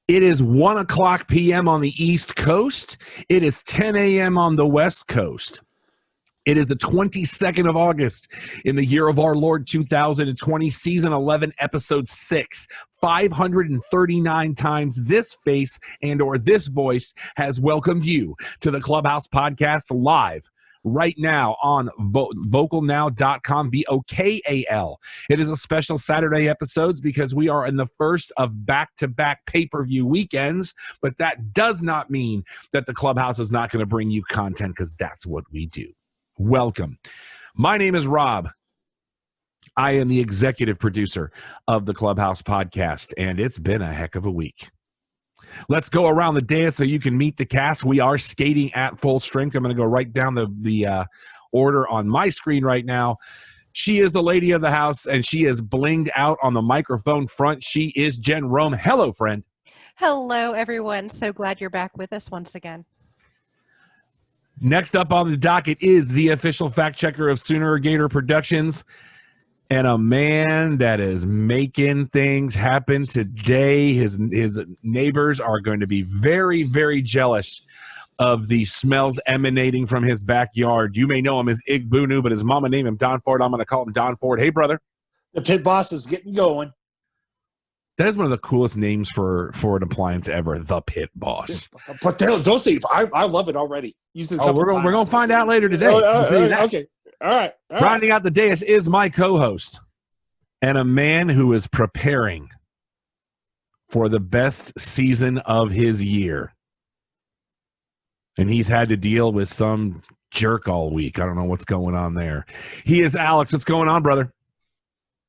It is 1 o'clock p.m. on the East Coast. It is 10 a.m. on the West Coast. It is the 22nd of August in the year of our Lord 2020, season 11, episode 6. 539 times this face and or this voice has welcomed you to the Clubhouse Podcast live right now on vocalnow.com, VOKAL. It is a special Saturday episodes because we are in the first of back-to-back pay-per-view weekends, but that does not mean that the Clubhouse is not going to bring you content, because that's what we do. Welcome. My name is Rob. I am the executive producer of the Clubhouse Podcast, and it's been a heck of a week. Let's go around the dais so you can meet the cast. We are skating at full strength. I'm going to go right down the order on my screen right now. She is the lady of the house, and she is blinged out on the microphone front. She is Jen Rome. Hello, friend. Hello, everyone. So glad you're back with us once again. Next up on the docket is the official fact checker of Sooner Gator Productions, and a man that is making things happen today. His neighbors are going to be very, very jealous of the smells emanating from his backyard. You may know him as Ig Bunu, but his mama named him Don Ford. I'm going to call him Don Ford. Hey, brother. The pit boss is getting going. That is one of the coolest names for an appliance ever, the Pit Boss. But don't say, I love it already. We're going to find out later today. Okay. All right. Rounding out the dais is my co-host and a man who is preparing for the best season of his year. And he's had to deal with some jerk all week. I don't know what's going on there. He is Alex. What's going on, brother?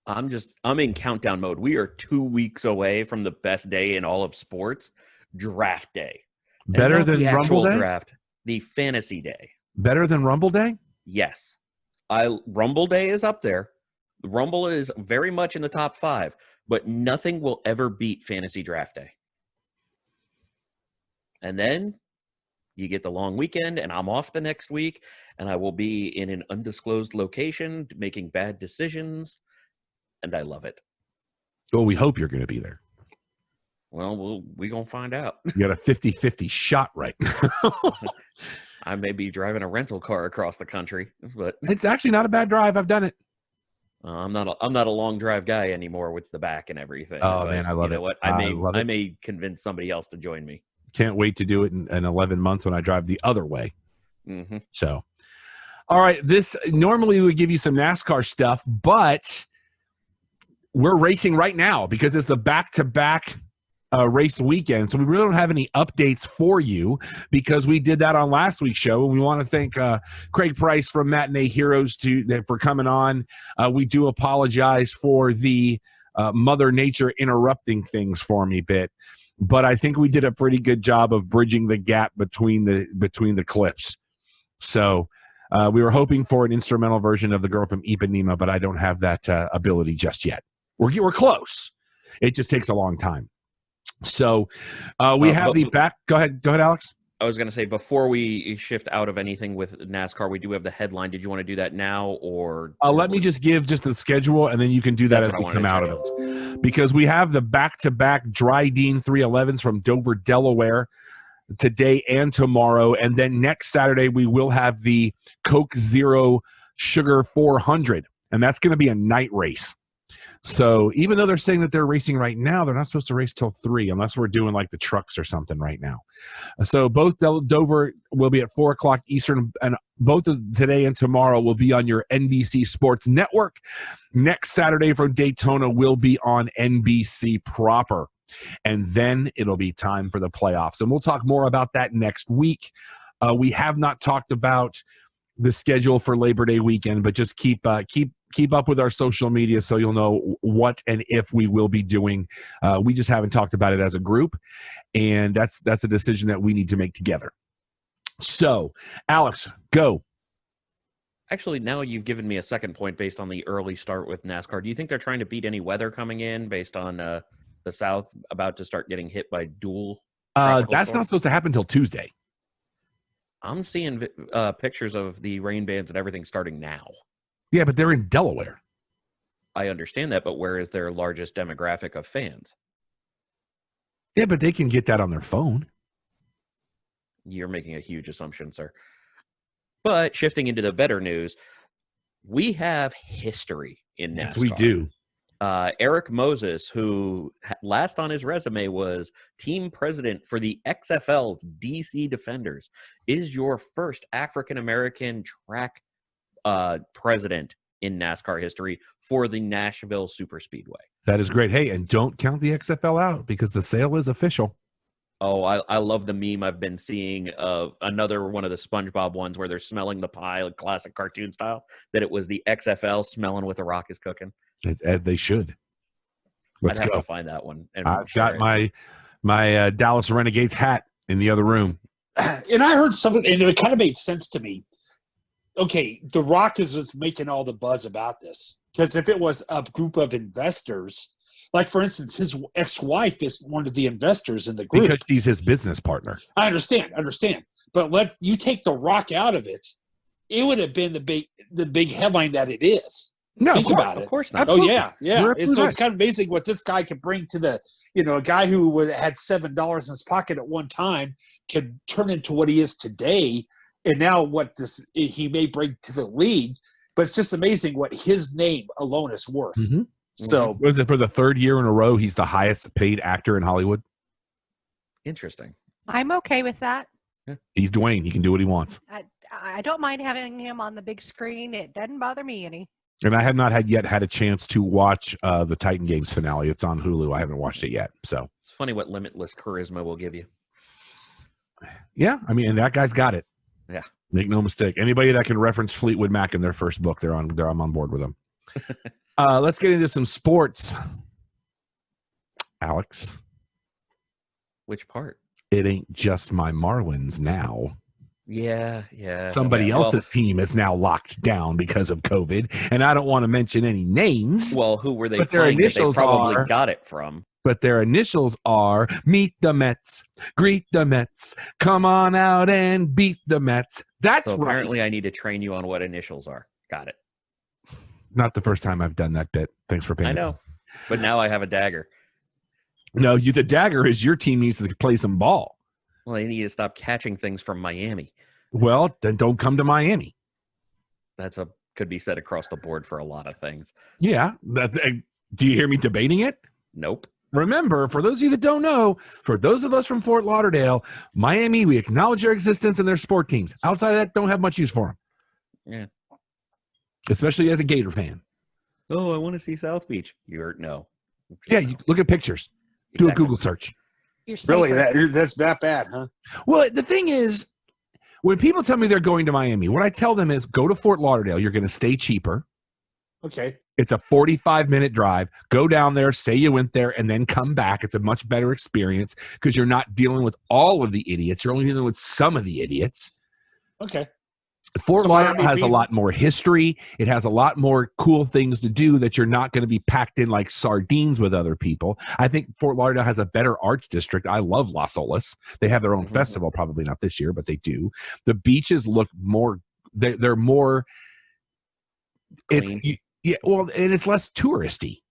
I'm in countdown mode. We are 2 weeks away from the best day in all of sports, draft day. Better than the actual Rumble Day? Draft, the fantasy day. Better than Rumble Day? Yes. Rumble Day is up there. Rumble is very much in the top 5, but nothing will ever beat fantasy draft day. And then you get the long weekend, and I'm off the next week, and I will be in an undisclosed location making bad decisions. And I love it. Well, we hope you're going to be there. Well, we're going to find out. You got a 50-50 shot right now. I may be driving a rental car across the country, but it's actually not a bad drive. I've done it. I'm not a long drive guy anymore with the back and everything. Oh, man, I love it. You know what? I may convince somebody else to join me. Can't wait to do it in 11 months when I drive the other way. Mm-hmm. So, all right. This normally would give you some NASCAR stuff, but we're racing right now because it's the back-to-back race weekend. So we really don't have any updates for you because we did that on last week's show. And we want to thank Craig Price from Matinee Heroes for coming on. We do apologize for the Mother Nature interrupting things for me bit, but I think we did a pretty good job of bridging the gap between the clips. So we were hoping for an instrumental version of The Girl from Ipanema, but I don't have that ability just yet. We're close. It just takes a long time. So we have the back. Go ahead, Alex. I was going to say, before we shift out of anything with NASCAR, we do have the headline. Did you want to do that now, or let me just give the schedule, and then you can do that as we come out of it. Because we have the back-to-back Dryden 311s from Dover, Delaware, today and tomorrow, and then next Saturday we will have the Coke Zero Sugar 400, and that's going to be a night race. So even though they're saying that they're racing right now, they're not supposed to race till 3 unless we're doing like the trucks or something right now. So both Dover will be at 4 o'clock Eastern, and both of today and tomorrow will be on your NBC Sports Network. Next Saturday from Daytona will be on NBC proper. And then it'll be time for the playoffs. And we'll talk more about that next week. We have not talked about the schedule for Labor Day weekend, but just keep up with our social media so you'll know what and if we will be doing. We just haven't talked about it as a group, and that's a decision that we need to make together. So, Alex, go. Actually, now you've given me a second point based on the early start with NASCAR. Do you think they're trying to beat any weather coming in based on the South about to start getting hit by dual? That's not supposed to happen until Tuesday. I'm seeing pictures of the rain bands and everything starting now. Yeah, but they're in Delaware. I understand that, but where is their largest demographic of fans? Yeah, but they can get that on their phone. You're making a huge assumption, sir. But shifting into the better news, we have history in NASCAR. Yes, we do. Eric Moses, who last on his resume was team president for the XFL's DC Defenders, is your first African-American track president in NASCAR history for the Nashville Superspeedway. That is great. Hey, and don't count the XFL out because the sale is official. Oh, I love the meme I've been seeing of another one of the SpongeBob ones where they're smelling the pie, like classic cartoon style, that it was the XFL smelling what the Rock is cooking. They should. Let's I'd have go. to find that one. And I've share got it. my Dallas Renegades hat in the other room. And I heard something, and it kind of made sense to me. Okay, The Rock is just making all the buzz about this. Because if it was a group of investors, like, for instance, his ex-wife is one of the investors in the group. Because she's his business partner. I understand. But let you take The Rock out of it, it would have been the big headline that it is. No, Think about it. Of course not. Absolutely. Oh, yeah. You're And so absolutely it's kind of amazing what this guy can bring to the, a guy who had $7 in his pocket at one time can turn into what he is today. And now what he may bring to the league. But it's just amazing what his name alone is worth. Mm-hmm. So was it for the third year in a row he's the highest paid actor in Hollywood? Interesting. I'm okay with that. He's Dwayne. He can do what he wants. I don't mind having him on the big screen. It doesn't bother me any. And I have not had a chance to watch the Titan Games finale. It's on Hulu. I haven't watched it yet. So It's funny what limitless charisma will give you. yeah, I mean, and that guy's got it. Yeah. Make no mistake. Anybody that can reference Fleetwood Mac in their first book, I'm on board with them. Let's get into some sports. Alex. Which part? It ain't just my Marlins now. Yeah. Somebody else's team is now locked down because of COVID, and I don't want to mention any names. Well, who were they But their playing that they initials probably are- got it from? But their initials are Meet the Mets, Greet the Mets, come on out and beat the Mets. That's So right. apparently I need to train you on what initials are. Got it. Not the first time I've done that bit. Thanks for paying I know. But now I have a dagger. No, the dagger is your team needs to play some ball. Well, I need to stop catching things from Miami. Well, then don't come to Miami. Could be said across the board for a lot of things. Yeah. Do you hear me debating it? Nope. Remember, for those of you that don't know, for those of us from Fort Lauderdale, Miami, we acknowledge their existence and their sport teams. Outside of that, don't have much use for them. Yeah. Especially as a Gator fan. Oh, I want to see South Beach. No. Yeah, you look at pictures. Do a Exactly. Google search. You're really, safer. that's that bad, huh? Well, the thing is, when people tell me they're going to Miami, what I tell them is go to Fort Lauderdale. You're going to stay cheaper. Okay. It's a 45-minute drive. Go down there, say you went there, and then come back. It's a much better experience because you're not dealing with all of the idiots. You're only dealing with some of the idiots. Okay. Fort So Lauderdale Miami has a Beach- lot more history. It has a lot more cool things to do that you're not going to be packed in like sardines with other people. I think Fort Lauderdale has a better arts district. I love Las Olas. They have their own festival, probably not this year, but they do. The beaches look more, they're more, Clean. yeah, well, and it's less touristy.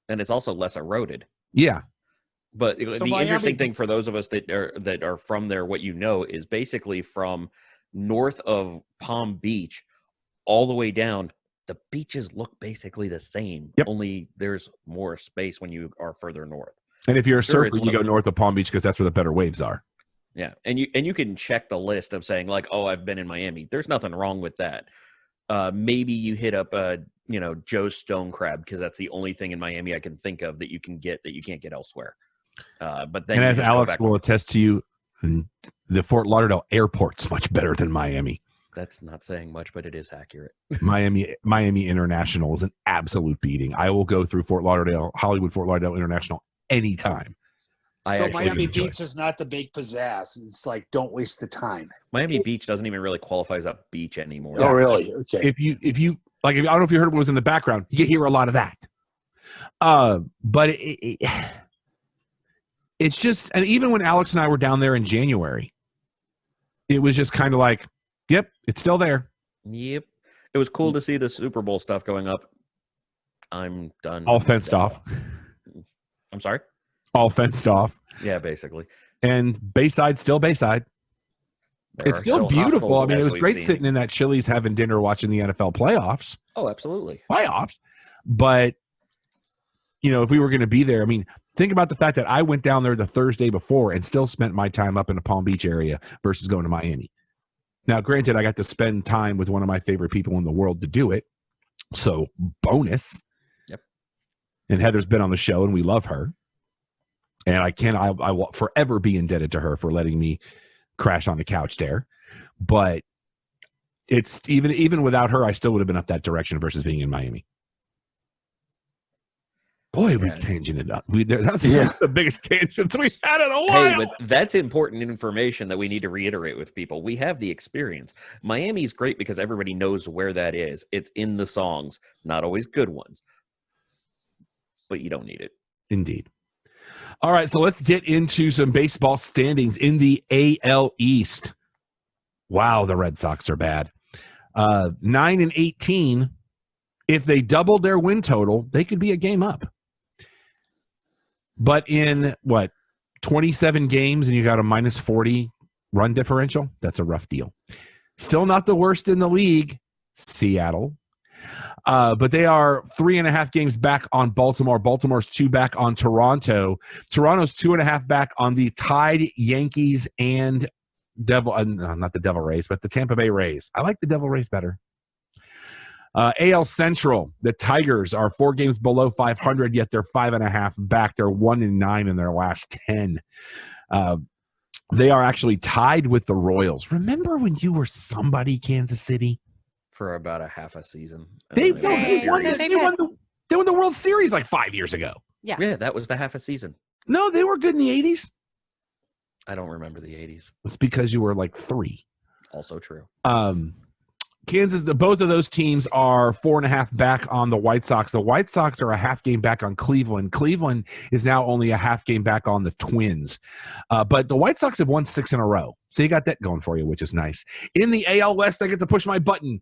And it's also less eroded. Yeah. But So the Miami- interesting thing for those of us that are from there, what you know, is basically from north of Palm Beach all the way down, the beaches look basically the same. Yep. Only there's more space when you are further north. And if you're a Sure, surfer, it's you go one of- north of Palm Beach because that's where the better waves are. Yeah, and you can check the list of saying like, oh, I've been in Miami. There's nothing wrong with that. Maybe you hit up Joe's Stone Crab because that's the only thing in Miami I can think of that you can get that you can't get elsewhere. But then And you as just go Alex back- will attest to you, the Fort Lauderdale airport's much better than Miami. that's not saying much, but it is accurate. Miami International is an absolute beating. I will go through Hollywood Fort Lauderdale International anytime. I So actually Miami enjoy Beach is not the big pizzazz. It's like, don't waste the time. Miami Beach doesn't even really qualify as a beach anymore. Oh, really? Okay. If you I don't know if you heard what was in the background, you hear a lot of that. But it's just, and even when Alex and I were down there in January, it was just kind of like, yep, it's still there. Yep. It was cool to see the Super Bowl stuff going up. I'm done. All fenced off. I'm sorry? all fenced off. Yeah, basically. And Bayside, still Bayside. There It's are still beautiful. hostels, I mean, it as was we've great seen. sitting in that Chili's having dinner watching the NFL playoffs. Oh, absolutely. But, if we were going to be there, I mean, think about the fact that I went down there the Thursday before and still spent my time up in the Palm Beach area versus going to Miami. Now, granted, I got to spend time with one of my favorite people in the world to do it. So, bonus. Yep. And Heather's been on the show, and we love her. And I will forever be indebted to her for letting me crash on the couch there. But it's even without her, I still would have been up that direction versus being in Miami. Boy, we tangented up. That's the biggest tangents we've had in a while. Hey, but that's important information that we need to reiterate with people. We have the experience. Miami's great because everybody knows where that is. It's in the songs, not always good ones. But you don't need it. Indeed. All right, so let's get into some baseball standings in the AL East. Wow, the Red Sox are bad. 9-18. If they doubled their win total, they could be a game up. But in 27 games and you got a minus 40 run differential? That's a rough deal. Still not the worst in the league, Seattle. But they are 3.5 games back on Baltimore. Baltimore's 2 back on Toronto. Toronto's 2.5 back on the tied Yankees and not the Devil Rays, but the Tampa Bay Rays. I like the Devil Rays better. AL Central, the Tigers are 4 games below 500, yet they're 5.5 back. They're 1-9 in their last 10. They are actually tied with the Royals. Remember when you were somebody, Kansas City? For about a half a season. They won the World Series like 5 years ago. Yeah, that was the half a season. No, they were good in the 80s. I don't remember the 80s. It's because you were like 3. Also true. Kansas, both of those teams are 4.5 back on the White Sox. The White Sox are a half game back on Cleveland. Cleveland is now only a half game back on the Twins. But the White Sox have won 6 in a row. So you got that going for you, which is nice. In the AL West, I get to push my button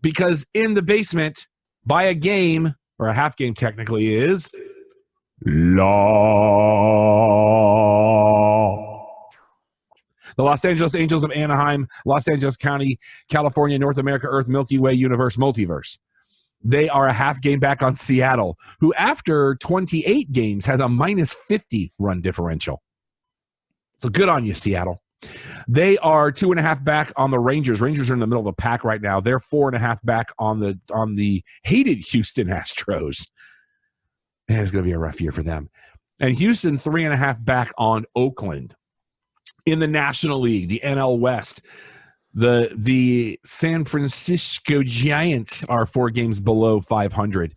because in the basement, by a game, or a half game technically, is the Los Angeles Angels of Anaheim, Los Angeles County, California, North America, Earth, Milky Way, Universe, Multiverse. They are a half game back on Seattle, who after 28 games has a minus 50 run differential. So good on you, Seattle. They are 2.5 back on the Rangers. Rangers are in the middle of the pack right now. They're 4.5 back on the hated Houston Astros. Man, it's going to be a rough year for them. And Houston 3.5 back on Oakland. In the National League, the NL West, the San Francisco Giants are 4 games below 500,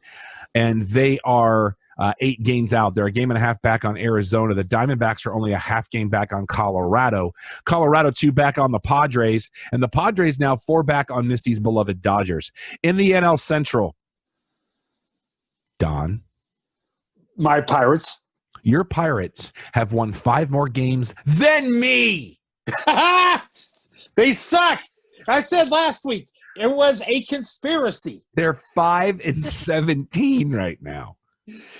and they are 8 games out. They're a game and a half back on Arizona. The Diamondbacks are only a half game back on Colorado. Colorado 2 back on the Padres, and the Padres now 4 back on Misty's beloved Dodgers. In the NL Central, Don. My Pirates. Your Pirates have won 5 more games than me. They suck. I said last week it was a conspiracy. They're 5-17 right now.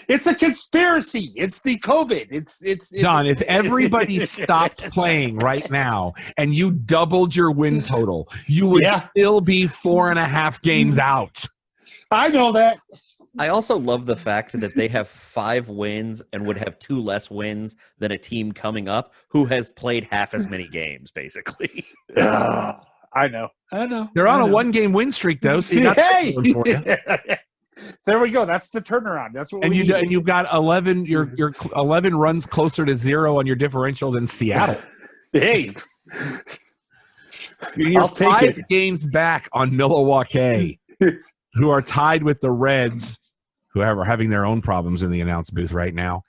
It's a conspiracy. It's the COVID. It's Don, if everybody stopped playing right now and you doubled your win total, you would still be 4.5 games out. I know that. I also love the fact that they have 5 wins and would have 2 less wins than a team coming up who has played half as many games, basically. I know. They're on a 1-game win streak, though, so you got that going for you. There we go. That's the turnaround. That's what we need. And you've got 11. Your 11 runs closer to 0 on your differential than Seattle. Hey, You're I'll take 5 it. games back on Milwaukee, who are tied with the Reds, who are having their own problems in the announce booth right now.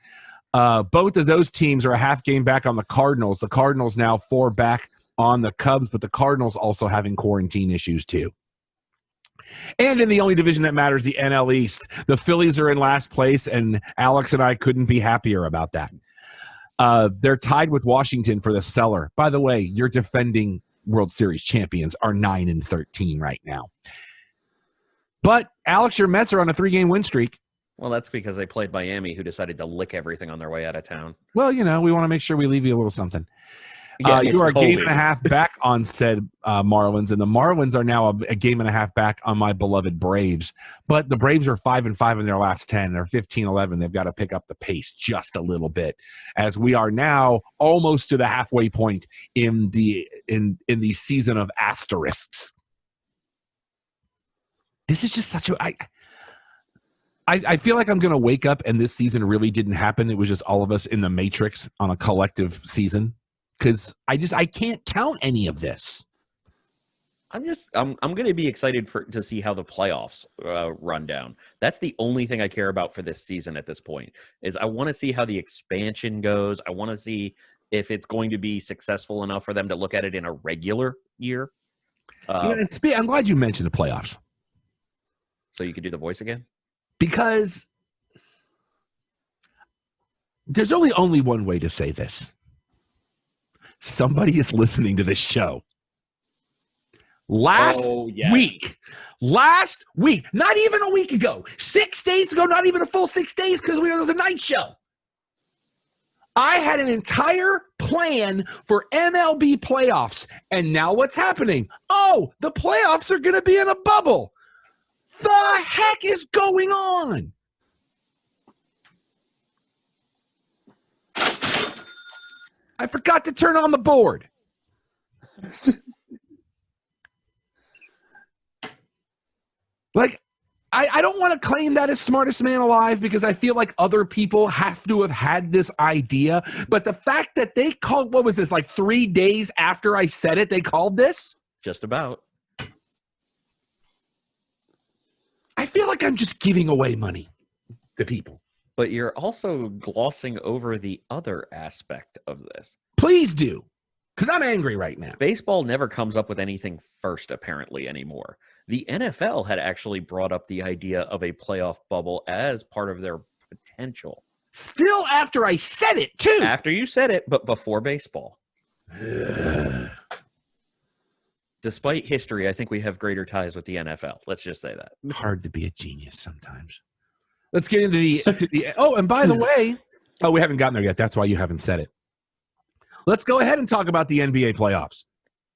Both of those teams are a half game back on the Cardinals. The Cardinals now 4 back on the Cubs, but the Cardinals also having quarantine issues too. And in the only division that matters, the NL East, the Phillies are in last place, and Alex and I couldn't be happier about that. They're tied with Washington for the cellar. By the way, your defending World Series champions are 9-13 right now. But, Alex, your Mets are on a 3-game win streak. Well, that's because they played Miami, who decided to lick everything on their way out of town. Well, we want to make sure we leave you a little something. Yeah, You it's are a game COVID. and a half back on said Marlins, and the Marlins are now a game and a half back on my beloved Braves. But the Braves are 5-5 in their last 10. They're 15-11. They've got to pick up the pace just a little bit, as we are now almost to the halfway point in the season of asterisks. This is just such a I feel like I'm going to wake up and this season really didn't happen. It was just all of us in the Matrix on a collective season. Because I can't count any of this. I'm going to be excited to see how the playoffs run down. That's the only thing I care about for this season at this point. Is I want to see how the expansion goes. I want to see if it's going to be successful enough for them to look at it in a regular year. I'm glad you mentioned the playoffs. So you could do the voice again? Because there's only one way to say this. Somebody is listening to this show. Last week, not even a week ago, 6 days ago, not even a full 6 days because it was a night show. I had an entire plan for MLB playoffs, and now what's happening? Oh, the playoffs are going to be in a bubble. The heck is going on? I forgot to turn on the board. Like, I don't want to claim that as smartest man alive because I feel like other people have to have had this idea. But the fact that they called, what was this, like 3 days after I said it, they called this? Just about. I feel like I'm just giving away money to people. But you're also glossing over the other aspect of this. Please do, because I'm angry right now. Baseball never comes up with anything first, apparently, anymore. The NFL had actually brought up the idea of a playoff bubble as part of their potential. Still after I said it, too. After you said it, but before baseball. Despite history, I think we have greater ties with the NFL. Let's just say that. Hard to be a genius sometimes. Let's get into the oh, and by the way, we haven't gotten there yet. That's why you haven't said it. Let's go ahead and talk about the NBA playoffs.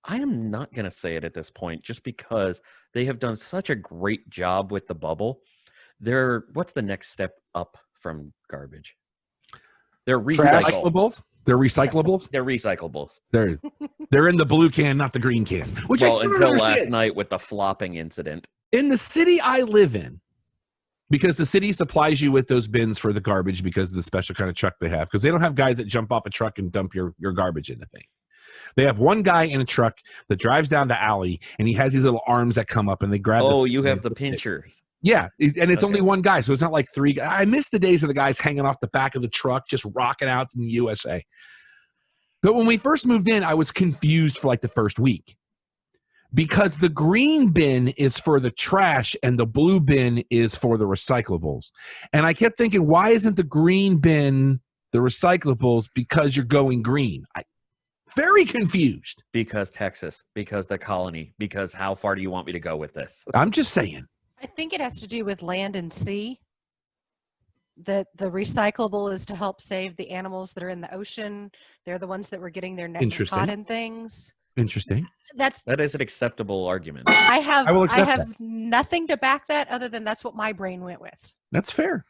I am not going to say it at this point just because they have done such a great job with the bubble. What's the next step up from garbage? They're recyclables. They're recyclables. They're recyclables. They're in the blue can, not the green can. Which until last night with the flopping incident. In the city I live in, because the city supplies you with those bins for the garbage because of the special kind of truck they have. Because they don't have guys that jump off a truck and dump your garbage in the thing. They have one guy in a truck that drives down the alley, and he has these little arms that come up, and they grab you have the pinchers. Yeah, and it's only one guy, so it's not like three guys. I miss the days of the guys hanging off the back of the truck, just rocking out in the USA. But when we first moved in, I was confused for like the first week. Because the green bin is for the trash and the blue bin is for the recyclables. And I kept thinking, why isn't the green bin the recyclables? Because you're going green. Very confused. Because Texas, because the colony, because how far do you want me to go with this? I'm just saying. I think it has to do with land and sea. That the recyclable is to help save the animals that are in the ocean. They're the ones that were getting their necks caught in things. Interesting. That is an acceptable argument. I have nothing to back that other than that's what my brain went with. That's fair.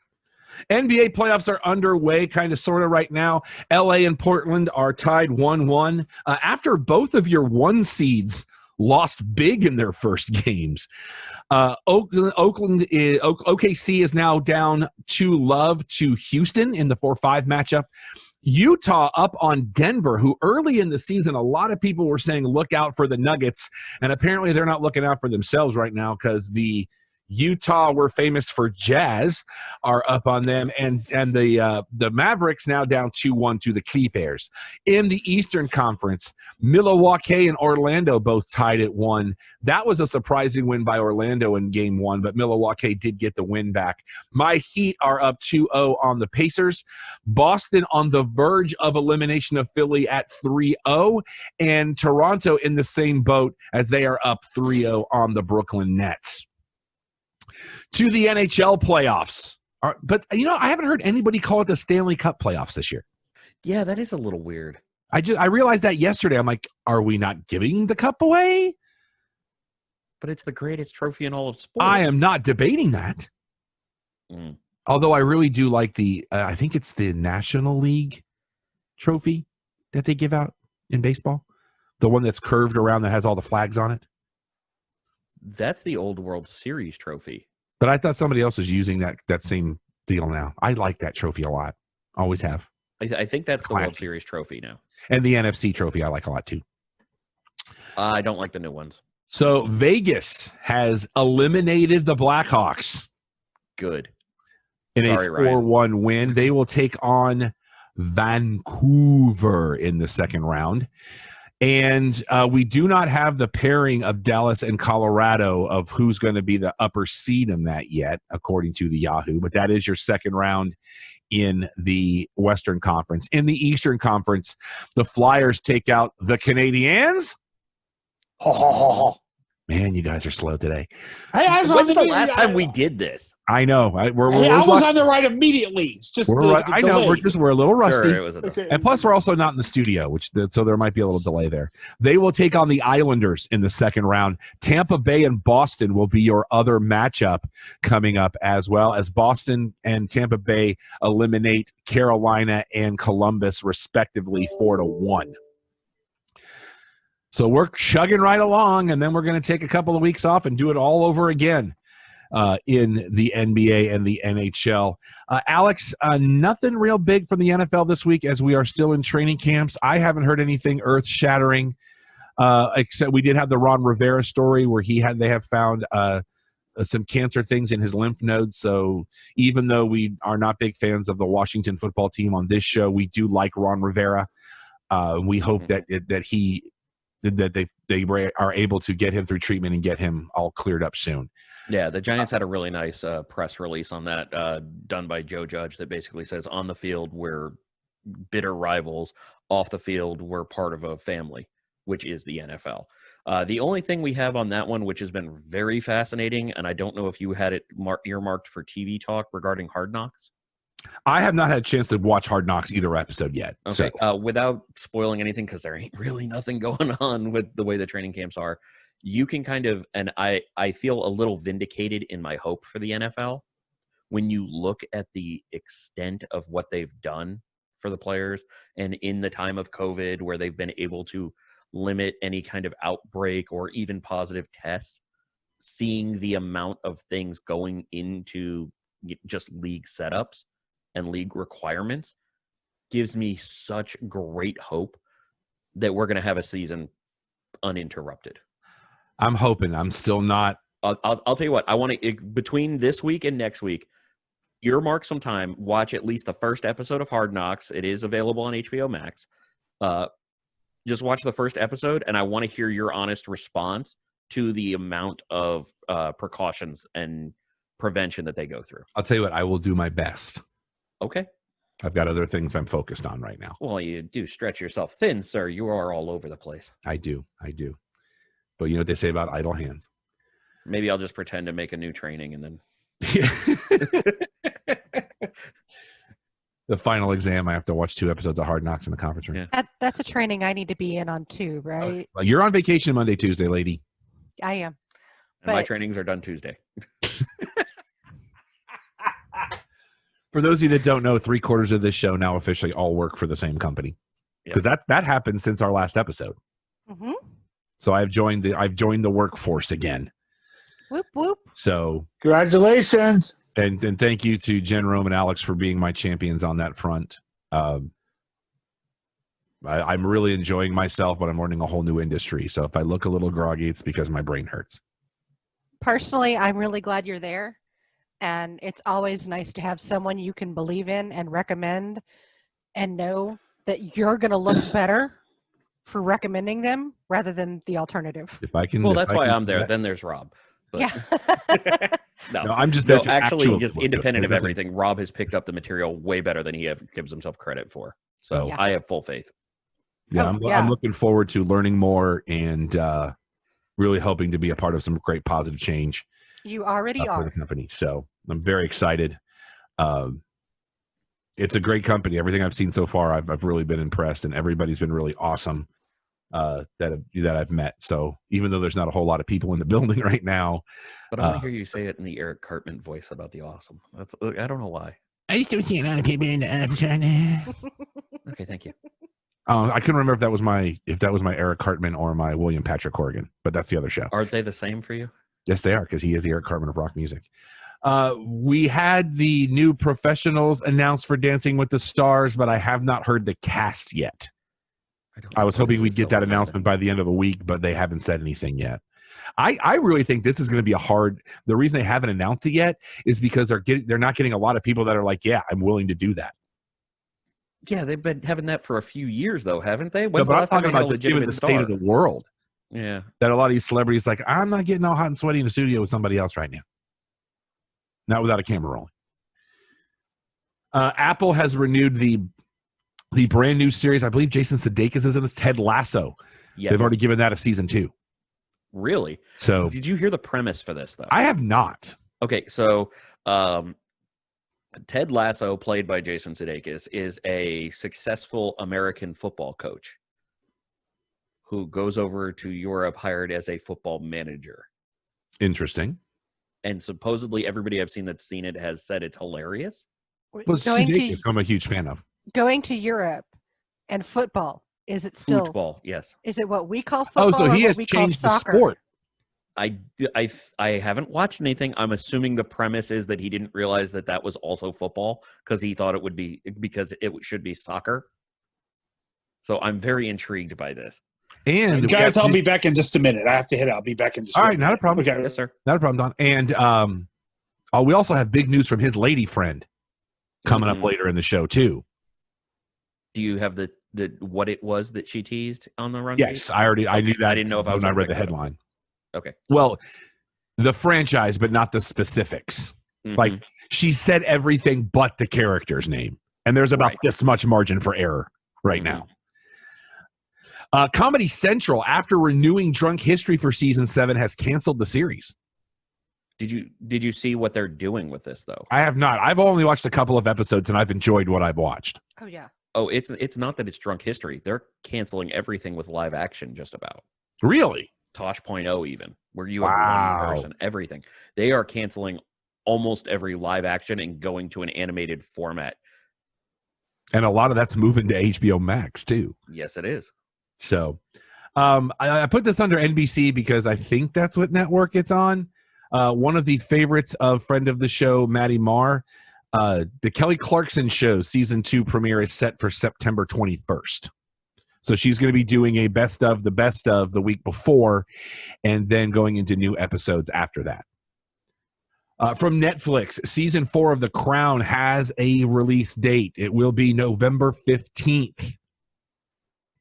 NBA playoffs are underway, kind of, sort of right now. LA and Portland are tied 1-1 after both of your 1 seeds lost big in their first games. OKC is now down 2-0 to Houston in the 4-5 matchup. Utah up on Denver, who early in the season, a lot of people were saying, look out for the Nuggets. And apparently they're not looking out for themselves right now because the Utah, we're famous for Jazz, are up on them. And the Mavericks now down 2-1 to the Clippers. In the Eastern Conference, Milwaukee and Orlando both tied at 1. That was a surprising win by Orlando in Game 1, but Milwaukee did get the win back. My Heat are up 2-0 on the Pacers. Boston on the verge of elimination of Philly at 3-0. And Toronto in the same boat as they are up 3-0 on the Brooklyn Nets. To the NHL playoffs. But I haven't heard anybody call it the Stanley Cup playoffs this year. Yeah, that is a little weird. I realized that yesterday. I'm like, are we not giving the cup away? But it's the greatest trophy in all of sports. I am not debating that. Mm. Although I really do like I think it's the National League trophy that they give out in baseball. The one that's curved around that has all the flags on it. That's the old World Series trophy. But I thought somebody else was using that same deal now. I like that trophy a lot. Always have. I think that's Classic. the World Series trophy now. And the NFC trophy I like a lot too. I don't like the new ones. So Vegas has eliminated the Blackhawks. Good. In Sorry, a 4-1 win. They will take on Vancouver in the second round. And we do not have the pairing of Dallas and Colorado of who's going to be the upper seed in that yet, according to the Yahoo. But that is your second round in the Western Conference. In the Eastern Conference, the Flyers take out the Canadiens. Ho, ho, ho, ho. Man, you guys are slow today. Hey, I was on When's the the last time we did this? I know. I was on the right immediately. It's just I know. We're a little rusty. Sure, it was And plus, we're also not in the studio, so there might be a little delay there. They will take on the Islanders in the second round. Tampa Bay and Boston will be your other matchup coming up, as well as Boston and Tampa Bay eliminate Carolina and Columbus, respectively, 4-1. So we're chugging right along, and then we're going to take a couple of weeks off and do it all over again in the NBA and the NHL. Alex, nothing real big from the NFL this week as we are still in training camps. I haven't heard anything earth-shattering, except we did have the Ron Rivera story where they have found some cancer things in his lymph nodes. So even though we are not big fans of the Washington football team on this show, we do like Ron Rivera. We hope that they are able to get him through treatment and get him all cleared up soon. Yeah, the Giants had a really nice press release on that done by Joe Judge that basically says on the field we're bitter rivals, off the field we're part of a family, which is the NFL. The only thing we have on that one, which has been very fascinating, and I don't know if you had it earmarked for TV talk regarding Hard Knocks. I have not had a chance to watch Hard Knocks either episode yet. Okay, so. Without spoiling anything, because there ain't really nothing going on with the way the training camps are, you can kind of, and I feel a little vindicated in my hope for the NFL when you look at the extent of what they've done for the players, and in the time of COVID where they've been able to limit any kind of outbreak or even positive tests, seeing the amount of things going into just league setups and league requirements gives me such great hope that we're going to have a season uninterrupted. I'm hoping. I'm still not. I'll tell you what, I want to, between this week and next week, earmark some time, watch at least the first episode of Hard Knocks. It is available on HBO Max. Just watch the first episode, and I want to hear your honest response to the amount of precautions and prevention that they go through. I'll tell you what, I will do my best. Okay. I've got other things I'm focused on right now. Well, you do stretch yourself thin, sir. You are all over the place. I do. But you know what they say about idle hands? Maybe I'll just pretend to make a new training and then. The final exam, I have to watch 2 episodes of Hard Knocks in the conference room. Yeah. That's a training I need to be in on too, right? Well, you're on vacation Monday, Tuesday, lady. I am. And my But- trainings are done Tuesday. For those of you that don't know, 3/4 of this show now officially all work for the same company, because that happened since our last episode. Mm-hmm. So I've joined the workforce again. Whoop whoop. So Congratulations. and thank you to Jen, Rome, and Alex for being my champions on that front. I'm really enjoying myself, but I'm learning a whole new industry. So if I look a little groggy, it's because my brain hurts. Personally, I'm really glad you're there. And it's always nice to have someone you can believe in and recommend and know that you're going to look better for recommending them rather than the alternative. If I can, Well, if that's I why can- I'm there. Then there's Rob. But Yeah. No, I'm just there to actually, actually just look good. independent of There's nothing- everything, Rob has picked up the material way better than he gives himself credit for. So Yeah. I have full faith. Yeah, Oh, I'm looking forward to learning more and really hoping to be a part of some great positive change You already for the are. company. So I'm very excited. It's a great company. Everything I've seen so far, I've really been impressed, and everybody's been really awesome that I've met. So even though there's not a whole lot of people in the building right now, But I want to hear you say it in the Eric Cartman voice about the awesome. I don't know why. I used to see a lot of people in the Okay, thank you. I couldn't remember if that was my Eric Cartman or my William Patrick Corrigan, but that's the other show. Aren't they the same for you? Yes, they are, because he is the Eric Cartman of rock music. We had the new professionals announced for Dancing with the Stars, but I have not heard the cast yet. I was hoping we'd get that announcement by the end of the week, but they haven't said anything yet. I really think this is going to be the reason they haven't announced it yet is because they're not getting a lot of people that are like, yeah, I'm willing to do that. Yeah, they've been having that for a few years, though, haven't they? When's the last time they had a legitimate state of the world? Yeah. That a lot of these celebrities like, I'm not getting all hot and sweaty in the studio with somebody else right now. Not without a camera rolling. Apple has renewed the brand new series. I believe Jason Sudeikis is in this, Ted Lasso. Yes. They've already given that a season 2. Really? So did you hear the premise for this, though? I have not. Okay, so Ted Lasso, played by Jason Sudeikis, is a successful American football coach who goes over to Europe hired as a football manager. Interesting. And supposedly everybody I've seen that's seen it has said it's hilarious. Well, Sudeikis, I'm a huge fan of. Going to Europe and football, is it still football? Yes. Is it what we call football? Oh, so he or has what we call changed the soccer? sport. I haven't watched anything. I'm assuming the premise is that he didn't realize that was also football because he thought it would be because it should be soccer. So I'm very intrigued by this. And guys, I'll be back in just a minute. I have to hit. I'll be back in just a minute. All right, not a problem. Okay. Yes, sir. Not a problem, Don. And we also have big news from his lady friend coming up later in the show too. Do you have the what it was that she teased on the run? Yes, I knew that. I didn't know if I read the headline. Okay. Well, the franchise, but not the specifics. Mm-hmm. Like she said everything but the character's name, and there's about this much margin for error right now. Comedy Central, after renewing Drunk History for season 7, has canceled the series. Did you see what they're doing with this though? I have not. I've only watched a couple of episodes, and I've enjoyed what I've watched. Oh yeah. Oh, it's not that it's Drunk History. They're canceling everything with live action. Just about. Really? Tosh.0 even, where you have one person, everything. They are canceling almost every live action and going to an animated format. And a lot of that's moving to HBO Max too. Yes, it is. So I put this under NBC because I think that's what network it's on. One of the favorites of friend of the show, Maddie Marr, the Kelly Clarkson show season 2 premiere is set for September 21st. So she's going to be doing a best of the week before, and then going into new episodes after that. From Netflix, season 4 of The Crown has a release date. It will be November 15th.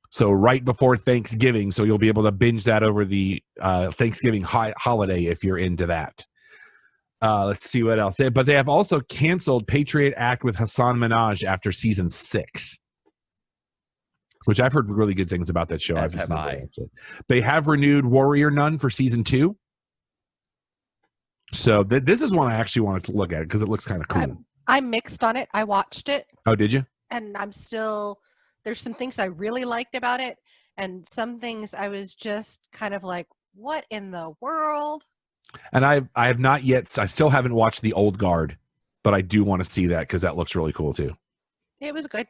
So right before Thanksgiving, so you'll be able to binge that over the Thanksgiving holiday if you're into that. Let's see what else. But they have also canceled Patriot Act with Hassan Minhaj after season 6. Which I've heard really good things about that show. As have I. They have renewed Warrior Nun for season 2. So this is one I actually wanted to look at because it looks kind of cool. I'm mixed on it. I watched it. Oh, did you? And there's some things I really liked about it. And some things I was just kind of like, what in the world? And I have not yet. I still haven't watched The Old Guard, but I do want to see that because that looks really cool too. It was good.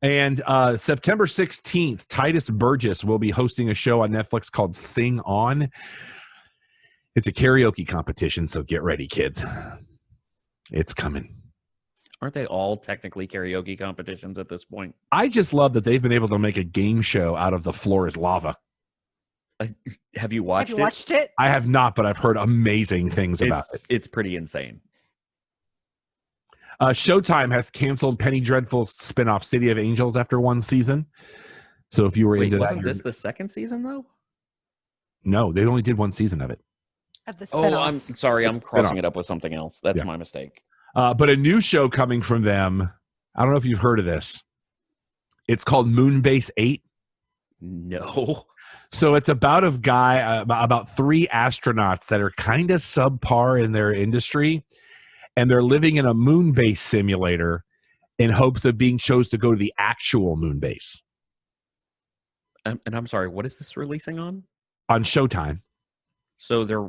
And September 16th, Titus Burgess will be hosting a show on Netflix called Sing On. It's a karaoke competition, so get ready, kids. It's coming. Aren't they all technically karaoke competitions at this point? I just love that they've been able to make a game show out of The Floor is Lava. Have you watched it? Have you watched it? I have not, but I've heard amazing things about it. It's pretty insane. Showtime has canceled Penny Dreadful's spinoff City of Angels after 1 season. So if you were into wasn't that, this the second season though? No, they only did 1 season of it. Of the spinoff. I'm sorry, I'm crossing it up with something else. That's my mistake. But a new show coming from them. I don't know if you've heard of this. It's called Moonbase 8. No. So it's about a guy, about 3 astronauts that are kind of subpar in their industry. and they're living in a moon base simulator in hopes of being chosen to go to the actual moon base And I'm sorry, what is this releasing on? Showtime. So they're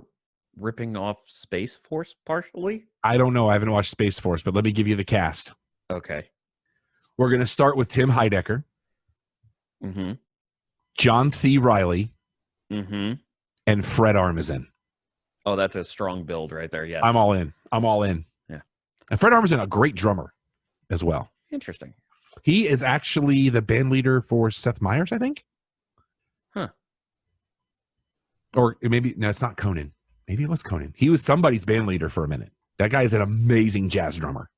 ripping off Space Force partially? I don't know. I haven't watched Space Force, but let me give you the cast. Okay. We're going to start with Tim Heidecker, Mm-hmm. John C. Reilly, Mm-hmm. and Fred Armisen. Oh, that's a strong build right there. Yes. I'm all in. Yeah. And Fred Armisen, a great drummer as well. Interesting. He is actually the band leader for Seth Meyers, I think. Huh. Or maybe, no, it's not Conan. Maybe it was Conan. He was somebody's band leader for a minute. That guy is an amazing jazz drummer.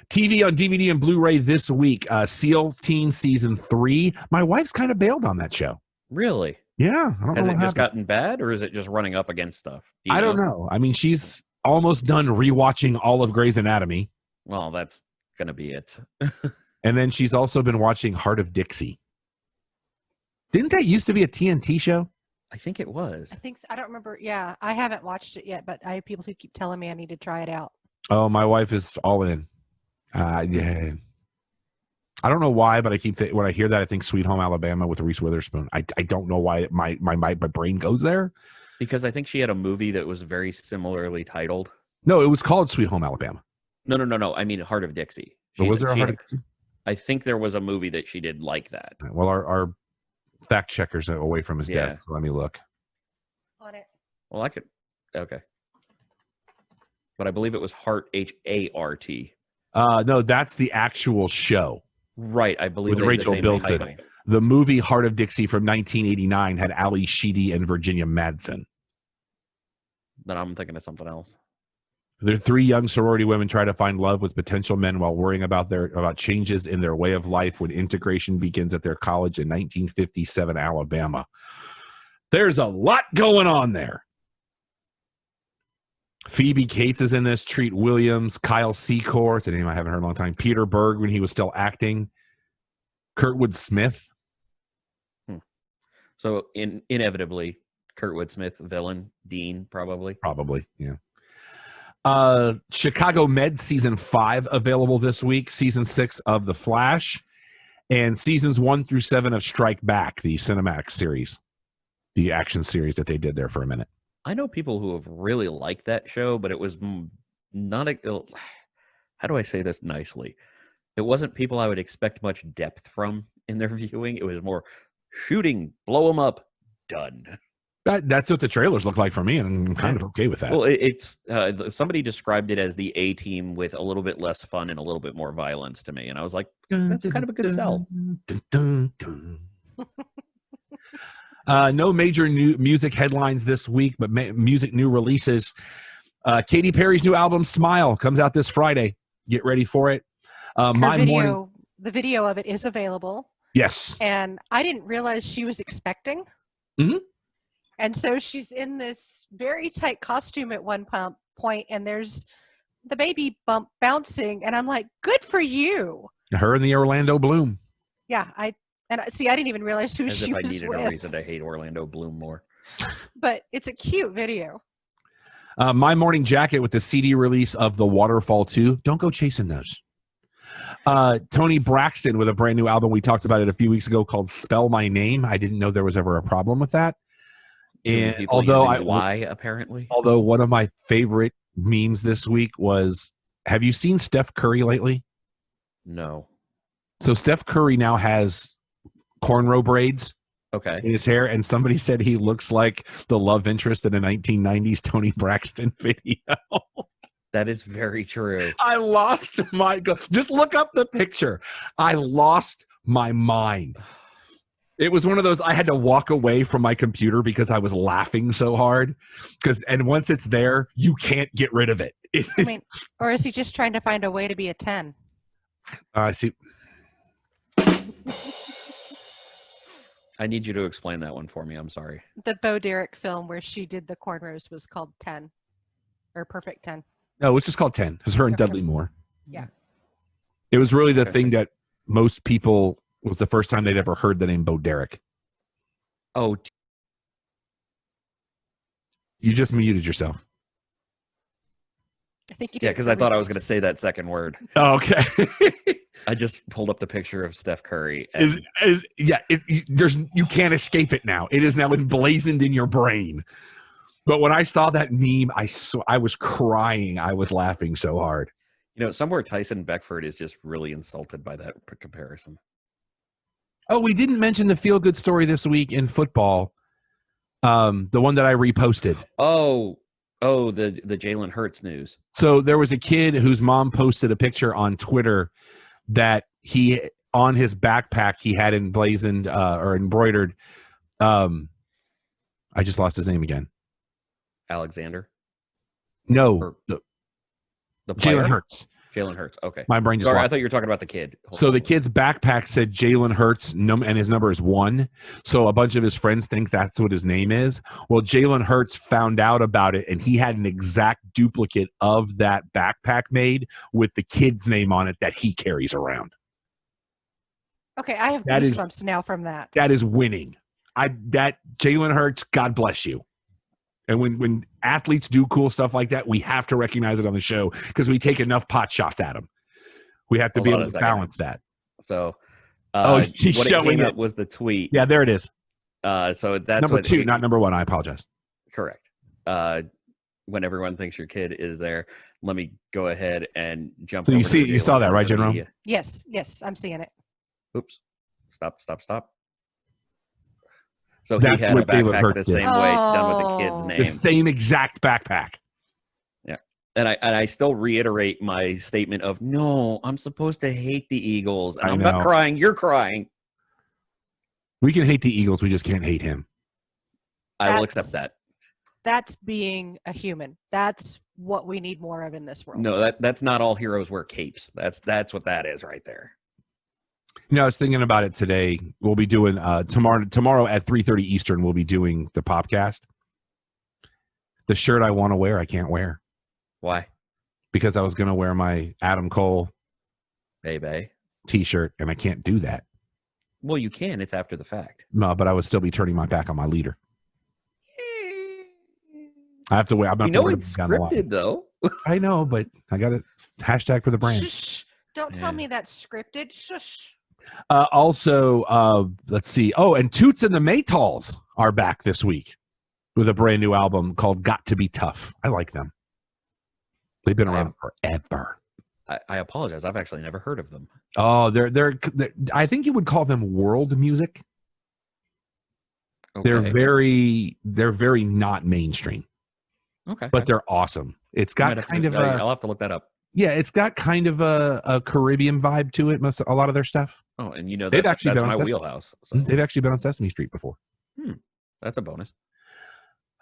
TV on DVD and Blu-ray this week. SEAL Team Season 3. My wife's kind of bailed on that show. Really? Yeah. I don't Has know it what just happened. gotten bad, or is it just running up against stuff? Do you I don't know. I mean, she's almost done rewatching all of Grey's Anatomy. Well, that's going to be it. And then she's also been watching Heart of Dixie. Didn't that used to be a TNT show? I think it was. I think I don't remember. Yeah, I haven't watched it yet, but I have people who keep telling me I need to try it out. Oh, my wife is all in. Yeah. I don't know why, but I keep when I hear that, I think Sweet Home Alabama with Reese Witherspoon. I don't know why my brain goes there. Because I think she had a movie that was very similarly titled. No, it was called Sweet Home Alabama. No. I mean, Heart of Dixie. But was there a Heart of Dixie? I think there was a movie that she did like that. Well, our fact checker's away from his Yeah. desk, so let me look. On it. Well, I could. Okay. But I believe it was Heart, H-A-R-T. No, that's the actual show. Right, I believe With they had Rachel the same Bilson. title. The movie Heart of Dixie from 1989 had Ali Sheedy and Virginia Madsen. Then I'm thinking of something else. The three young sorority women try to find love with potential men while worrying about changes in their way of life when integration begins at their college in 1957 Alabama. There's a lot going on there. Phoebe Cates is in this. Treat Williams, Kyle Secor, it's a name I haven't heard in a long time. Peter Berg when he was still acting. Kurtwood Smith. So inevitably, Kurtwood Smith, villain, Dean, probably. Probably, yeah. Chicago Med Season 5 available this week. Season 6 of The Flash. And Seasons 1 through 7 of Strike Back, the cinematic series. The action series that they did there for a minute. I know people who have really liked that show, but it was not a. How do I say this nicely? It wasn't people I would expect much depth from in their viewing. It was more shooting, blow them up, done. That's what the trailers look like for me, and I'm kind of okay with that. Well, it's somebody described it as the A-Team with a little bit less fun and a little bit more violence to me, and I was like, that's kind of a good sell. No major new music headlines this week, but music new releases. Katy Perry's new album "Smile" comes out this Friday. Get ready for it. The video of it is available. Yes. And I didn't realize she was expecting. Mm-hmm. And so she's in this very tight costume at one point, and there's the baby bump bouncing, and I'm like, good for you. Her and the Orlando Bloom. Yeah, I didn't even realize who As she if I was needed with. a reason to hate Orlando Bloom more. But it's a cute video. My Morning Jacket with the CD release of The Waterfall 2. Don't go chasing those. Tony Braxton with a brand new album. We talked about it a few weeks ago called Spell My Name. I didn't know there was ever a problem with that. And although apparently, one of my favorite memes this week was, have you seen Steph Curry lately? No. So Steph Curry now has cornrow braids in his hair, and somebody said he looks like the love interest in a 1990s Tony Braxton video. That is very true. I lost my just look up the picture. I lost my mind. It was one of those I had to walk away from my computer because I was laughing so hard. And once it's there, you can't get rid of it. I mean, or is he just trying to find a way to be a 10? I see. I need you to explain that one for me. I'm sorry. The Bo Derek film where she did the cornrows was called 10 or Perfect 10. No, it's just called 10. It was her and Dudley Moore. Yeah. It was really the thing that most people was the first time they'd ever heard the name Bo Derek. Oh. You just muted yourself. I think you Yeah, did because for I thought I research. was going to say that second word. Okay. I just pulled up the picture of Steph Curry. is And you can't escape it now. It is now emblazoned in your brain. But when I saw that meme, I was crying. I was laughing so hard. somewhere Tyson Beckford is just really insulted by that comparison. Oh, we didn't mention the feel good story this week in football. The one that I reposted. Oh, the Jalen Hurts news. So there was a kid whose mom posted a picture on Twitter that he on his backpack he had emblazoned or embroidered. I just lost his name again. Alexander. No, Or the player? Jalen Hurts. Jalen Hurts. Okay. My brain just Sorry, I lost. thought you were talking about the kid. So the kid's backpack said Jalen Hurts, and his number is 1. So a bunch of his friends think that's what his name is. Well, Jalen Hurts found out about it, and he had an exact duplicate of that backpack made with the kid's name on it that he carries around. Okay, I have That is- goosebumps now from that. That is winning. That Jalen Hurts, God bless you. And when athletes do cool stuff like that, we have to recognize it on the show because we take enough pot shots at them. We have to Hold be on able a to second. balance that. So, he's what it showing came it. up was the tweet. Yeah, there it is. So that's Number what 2, not number 1. I apologize. correct. When everyone thinks your kid is there, let me go ahead and jump. So you over to see- the you saw Jalen that, right, Hurts General? media. Yes, I'm seeing it. Oops. Stop. So That's he had a what Jalen backpack Hurts the did. same way, done with the kid's Oh. name. The same exact backpack. And I still reiterate my statement of no, I'm supposed to hate the Eagles, and I I'm know. not crying. You're crying. We can hate the Eagles. We just can't hate him. I will accept that. That's being a human. That's what we need more of in this world. No, that's not all heroes wear capes. That's what that is right there. I was thinking about it today. We'll be doing tomorrow at 3:30 Eastern. We'll be doing the podcast. The shirt I want to wear, I can't wear Why, because I was going to wear my Adam Cole baby? T-shirt, and I can't do that. Well, you can. It's after the fact. No, but I would still be turning my back on my leader. I have to wear. I'm not You know it's scripted, though. I know, but I got a hashtag for the brand. Shh. Don't Yeah. tell me that's scripted. Shush. Also, let's see. Oh, and Toots and the Maytals are back this week with a brand new album called "Got to Be Tough." I like them. They've been around forever. I apologize. I've actually never heard of them. Oh, they're I think you would call them world music. Okay. They're very not mainstream, okay, but they're awesome. It's got kind of I'll have to look that up. it's got kind of a Caribbean vibe to it. A lot of their stuff. Oh, and They've actually that's been on my Sesame. wheelhouse. So They've actually been on Sesame Street before. that's a bonus.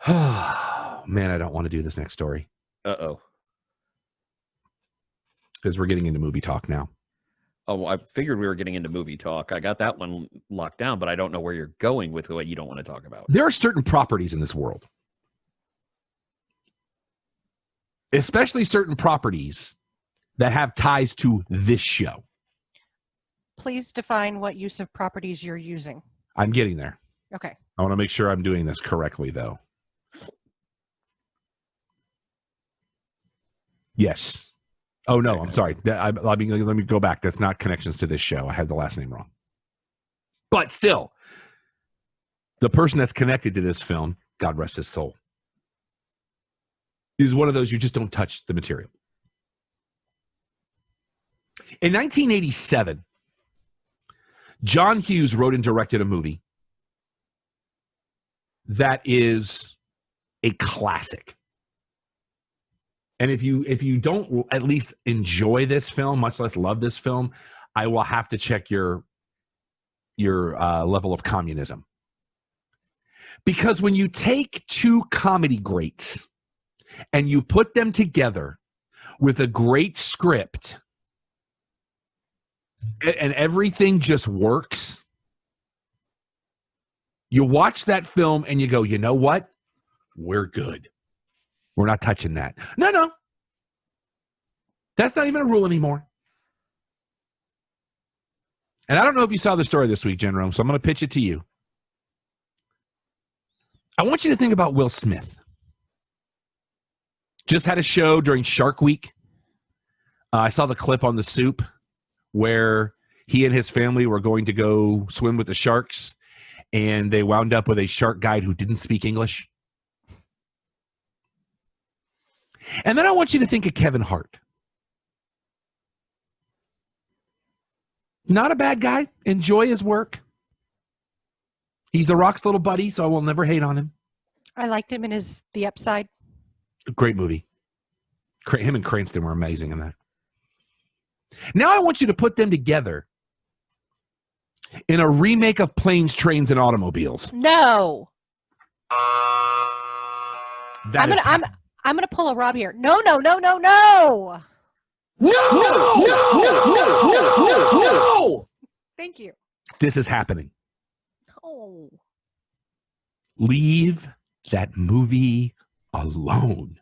Man, I don't want to do this next story Uh-oh. because we're getting into movie talk now. Oh, well, I figured we were getting into movie talk. I got that one locked down, but I don't know where you're going with what you don't want to talk about. There are certain properties in this world, especially certain properties that have ties to this show. Please define what use of properties you're using. I'm getting there. Okay. I want to make sure I'm doing this correctly, though. Yes. Oh, no, I'm sorry. Let me go back. That's not connections to this show. I had the last name wrong. But still, the person that's connected to this film, God rest his soul, is one of those you just don't touch the material. In 1987, John Hughes wrote and directed a movie that is a classic. And if you don't at least enjoy this film, much less love this film, I will have to check your level of communism. Because when you take two comedy greats and you put them together with a great script and everything just works, you watch that film and you go, you know what? We're good. We're not touching that. No. That's not even a rule anymore. And I don't know if you saw the story this week, Jen Rome, so I'm going to pitch it to you. I want you to think about Will Smith. Just had a show during Shark Week. I saw the clip on The Soup where he and his family were going to go swim with the sharks, and they wound up with a shark guide who didn't speak English. And then I want you to think of Kevin Hart. Not a bad guy. Enjoy his work. He's The Rock's little buddy, so I will never hate on him. I liked him in The Upside. Great movie. Him and Cranston were amazing in that. Now I want you to put them together in a remake of Planes, Trains, and Automobiles. No. I'm gonna pull a Rob here. No. No! No! No! Thank you. This is happening. Oh. Leave that movie alone.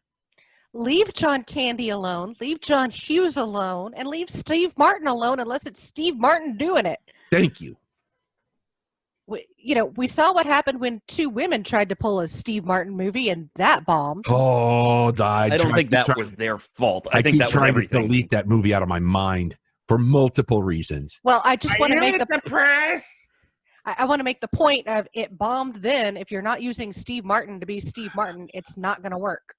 Leave John Candy alone. Leave John Hughes alone, and leave Steve Martin alone, unless it's Steve Martin doing it. Thank you. We saw what happened when two women tried to pull a Steve Martin movie, and that bombed. Oh, I don't think that was their fault. I think that was everything. To delete that movie out of my mind for multiple reasons. Well, I just want to make the press. I want to make the point of it bombed then. If you're not using Steve Martin to be Steve Martin, it's not going to work.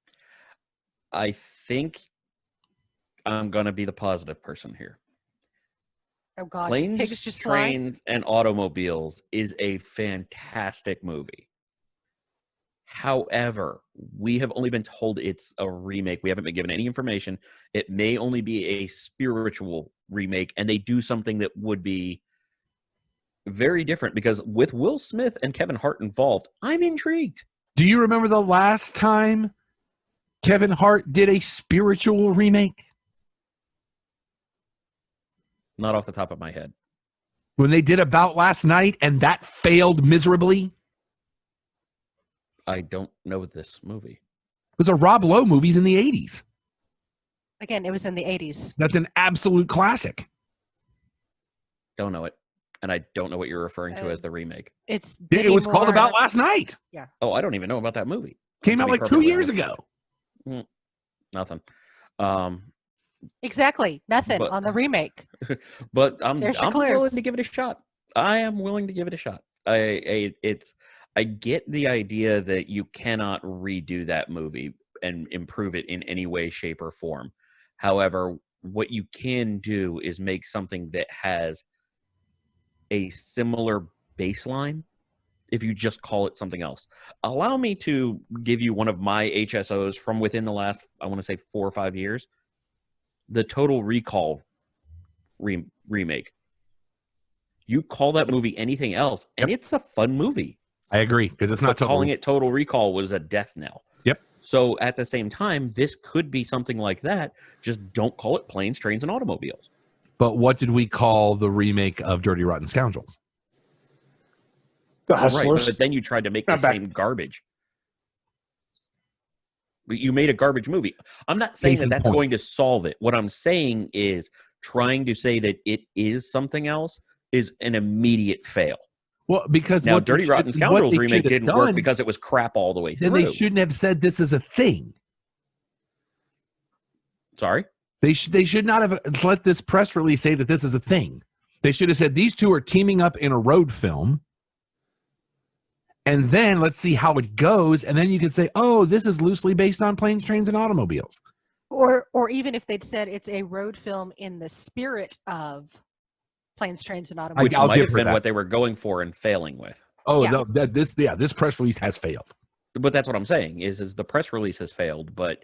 I think I'm going to be the positive person here. Oh, God. Planes, Pigs just Trains, and Automobiles is a fantastic movie. However, we have only been told it's a remake. We haven't been given any information. It may only be a spiritual remake, and they do something that would be very different, because with Will Smith and Kevin Hart involved, I'm intrigued. Do you remember the last time Kevin Hart did a spiritual remake? Not off the top of my head. When they did About Last Night and that failed miserably? I don't know this movie. It was a Rob Lowe movie in the 80s. Again, it was in the 80s. That's an absolute classic. Don't know it. And I don't know what you're referring to as the remake. It was called About Last Night. Yeah. Oh, I don't even know about that movie. Came out like 2 years ago. Nothing. Exactly. Nothing on the remake. But I'm clear. willing to give it a shot. I am willing to give it a shot. I get the idea that you cannot redo that movie and improve it in any way, shape, or form. However, what you can do is make something that has a similar baseline if you just call it something else. Allow me to give you one of my HSOs from within the last, I want to say 4 or 5 years. The Total Recall remake. You call that movie anything else, and it's a fun movie. I agree, because it's not calling it Total Recall was a death knell. Yep. So at the same time, this could be something like that. Just don't call it Planes, Trains, and Automobiles. But what did we call the remake of Dirty Rotten Scoundrels? The Hustlers. Right, but then you tried to make the same garbage. You made a garbage movie. I'm not saying that that's going to solve it. What I'm saying is trying to say that it is something else is an immediate fail. Well, because now Dirty Rotten Scoundrels remake didn't work because it was crap all the way through. Then they shouldn't have said this is a thing. Sorry? They should not have let this press release say that this is a thing. They should have said these two are teaming up in a road film, and then let's see how it goes, and then you can say, oh, this is loosely based on Planes, Trains, and Automobiles. Or even if they'd said it's a road film in the spirit of Planes, Trains, and Automobiles. Which might have been what they were going for and failing with. Oh, yeah. No, this press release has failed. But that's what I'm saying, is the press release has failed, but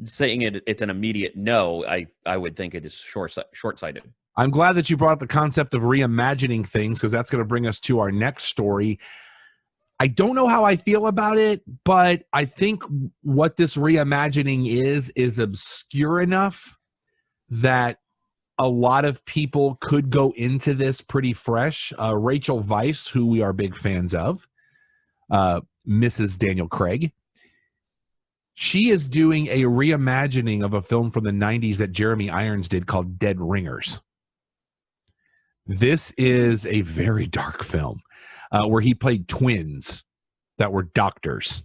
saying it's an immediate no, I would think it is short-sighted. I'm glad that you brought up the concept of reimagining things, because that's going to bring us to our next story. I don't know how I feel about it, but I think what this reimagining is obscure enough that a lot of people could go into this pretty fresh. Rachel Weisz, who we are big fans of, Mrs. Daniel Craig, she is doing a reimagining of a film from the 90s that Jeremy Irons did called Dead Ringers. This is a very dark film where he played twins that were doctors.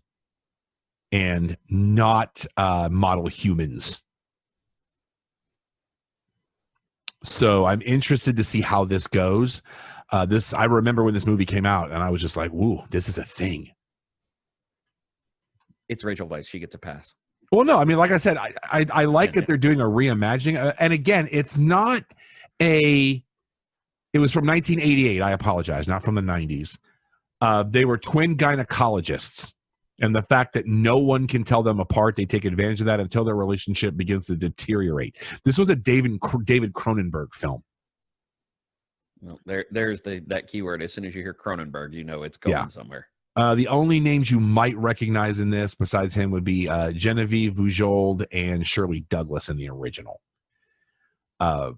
and not model humans. So I'm interested to see how this goes. I remember when this movie came out, and I was just like, "Woo, this is a thing." It's Rachel Weisz. She gets a pass. Well, no, I mean, like I said, I like that they're doing a reimagining. And again, it's not a. It was from 1988. I apologize, not from the 90s. They were twin gynecologists, and the fact that no one can tell them apart, they take advantage of that until their relationship begins to deteriorate. This was a David Cronenberg film. Well, there's that keyword. As soon as you hear Cronenberg, you know it's going somewhere. The only names you might recognize in this, besides him, would be Genevieve Bujold and Shirley Douglas in the original. 7.3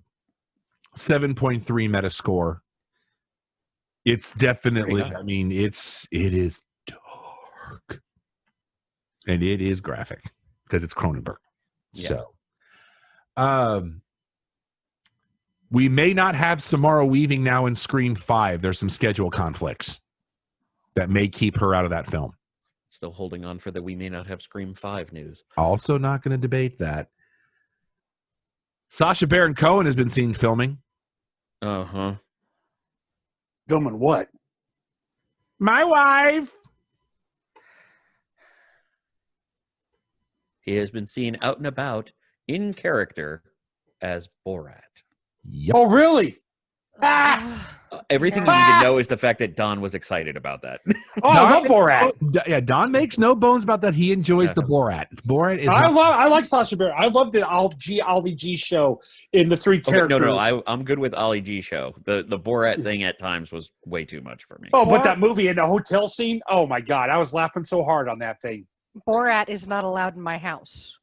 Metascore. It's definitely. I mean, it is dark, and it is graphic because it's Cronenberg. Yeah. So, we may not have Samara Weaving now in Scream 5. There's some schedule conflicts that may keep her out of that film. Still holding on for the we may not have Scream 5 news. Also not going to debate that. Sacha Baron Cohen has been seen filming. Uh-huh. Filming what? My wife. He has been seen out and about in character as Borat. Yep. Oh, really? Ah! Everything you need to know is the fact that Don was excited about that. Oh, I love Borat. Yeah, Don makes no bones about that. He enjoys the Borat. Borat is. I like Sacha Baron. I love the Ollie G show in the three characters. No. I'm good with Ollie G show. The Borat thing at times was way too much for me. Oh, but that movie in the hotel scene. Oh my God, I was laughing so hard on that thing. Borat is not allowed in my house.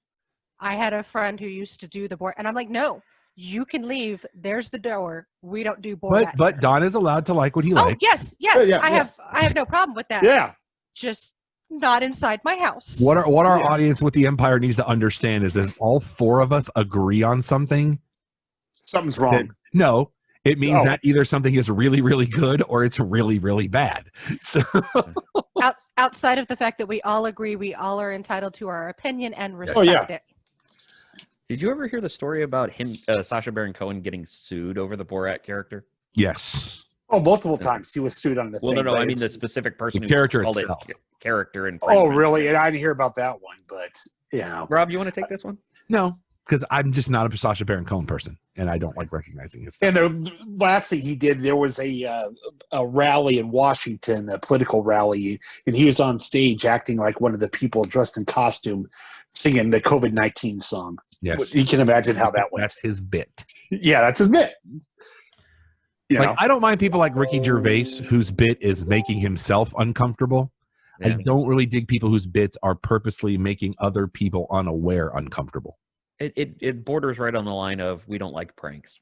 I had a friend who used to do the Borat, and I'm like, no, you can leave. There's the door. We don't do Borat. But Don is allowed to like what he likes. Yes. Yeah. I have no problem with that. Yeah. Just not inside my house. What our audience with the Empire needs to understand is that all four of us agree on something. Something's wrong. No, it means that either something is really, really good or it's really, really bad. So outside of the fact that we all agree, we all are entitled to our opinion and respect it. Did you ever hear the story about him, Sacha Baron Cohen, getting sued over the Borat character? Yes. Oh, multiple times he was sued on the thing. Well, no. I mean the specific person the who character called itself. it character and. Oh, really? And I didn't hear about that one, but Rob, you want to take this one? No, because I'm just not a Sacha Baron Cohen person, and I don't like recognizing his stuff. And the last thing he did, there was a rally in Washington, a political rally, and he was on stage acting like one of the people dressed in costume, singing the COVID-19 song. Yes, you can imagine how that went. That's his bit. Yeah, that's his bit. I don't mind people like Ricky Gervais, whose bit is making himself uncomfortable. Yeah. I don't really dig people whose bits are purposely making other people unaware uncomfortable. It borders right on the line of we don't like pranks.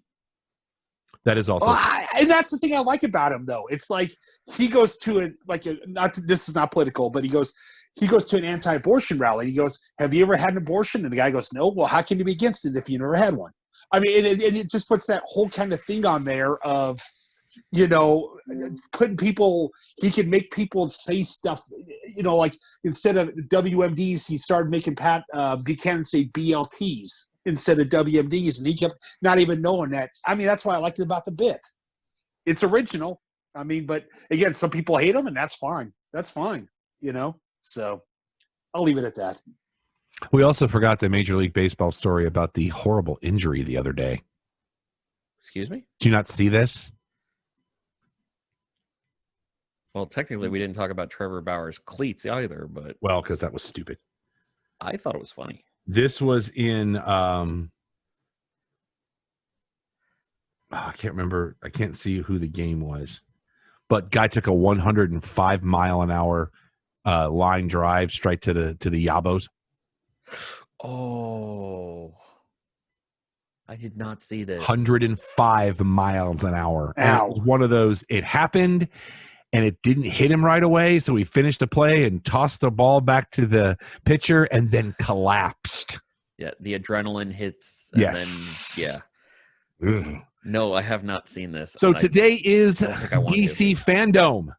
That is also, and that's the thing I like about him, though. It's like he goes to this is not political, but he goes to an anti-abortion rally. He goes, "Have you ever had an abortion?" And the guy goes, "No." Well, how can you be against it if you never had one? I mean, it just puts that whole kind of thing on there of, putting people. He can make people say stuff. Like instead of WMDs, he started making Pat Buchanan say BLTs instead of WMDs, and he kept not even knowing that. I mean, that's why I liked it about the bit. It's original. I mean, but again, some people hate him, and that's fine. That's fine. So I'll leave it at that. We also forgot the Major League Baseball story about the horrible injury the other day. Excuse me? Did you not see this? Well, technically, we didn't talk about Trevor Bauer's cleats either, but... Well, because that was stupid. I thought it was funny. This was in... I can't remember. I can't see who the game was. But guy took a 105-mile-an-hour line drive straight to the Yabos. Oh, I did not see this. 105 miles an hour. Ow. And it was one of those, it happened and it didn't hit him right away. So he finished the play and tossed the ball back to the pitcher and then collapsed. Yeah, the adrenaline hits. And then, Ugh. No, I have not seen this. So today is DC Fandom.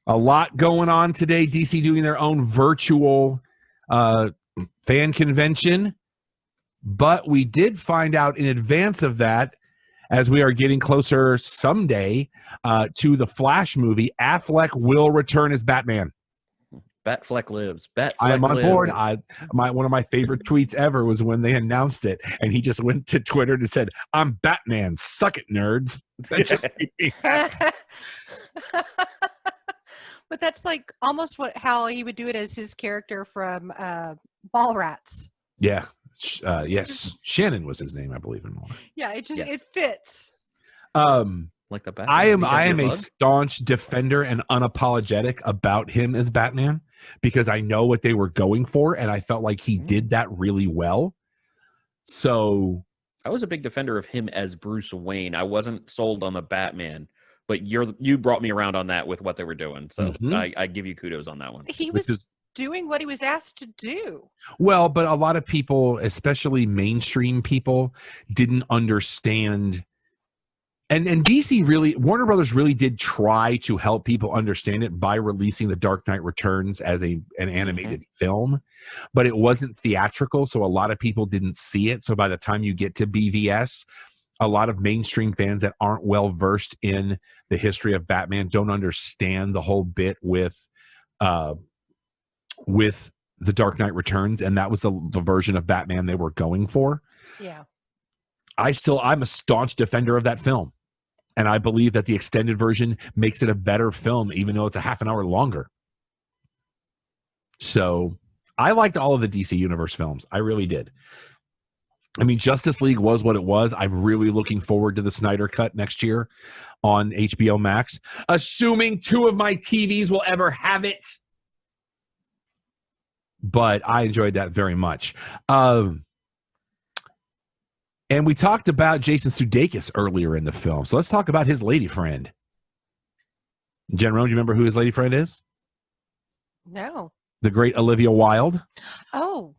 A lot going on today. DC doing their own virtual fan convention. But we did find out in advance of that, as we are getting closer someday to the Flash movie, Affleck will return as Batman. Batfleck lives. Batfleck I am on board. lives. One of my favorite tweets ever was when they announced it, and he just went to Twitter and said, "I'm Batman. Suck it, nerds." That just made me happy. But that's like almost how he would do it as his character from Ballrats. Yeah. Yes. Shannon was his name, I believe, in more. Yeah, it Yes. fits. Like the Batman. I am a bug? staunch defender and unapologetic about him as Batman because I know what they were going for, and I felt like he did that really well. So I was a big defender of him as Bruce Wayne. I wasn't sold on the Batman, but you brought me around on that with what they were doing. So I give you kudos on that one. He was doing what he was asked to do. Well, but a lot of people, especially mainstream people, didn't understand. And DC really, Warner Brothers really did try to help people understand it by releasing The Dark Knight Returns as an animated film, but it wasn't theatrical, so a lot of people didn't see it. So by the time you get to BVS, a lot of mainstream fans that aren't well versed in the history of Batman don't understand the whole bit with The Dark Knight Returns, and that was the version of Batman they were going for. Yeah. I'm a staunch defender of that film. And I believe that the extended version makes it a better film, even though it's a half an hour longer. So I liked all of the DC Universe films. I really did. I mean, Justice League was what it was. I'm really looking forward to the Snyder Cut next year on HBO Max, assuming 2 of my TVs will ever have it. But I enjoyed that very much. And we talked about Jason Sudeikis earlier in the film. So let's talk about his lady friend. Jen Roan, do you remember who his lady friend is? No. The great Olivia Wilde. Oh,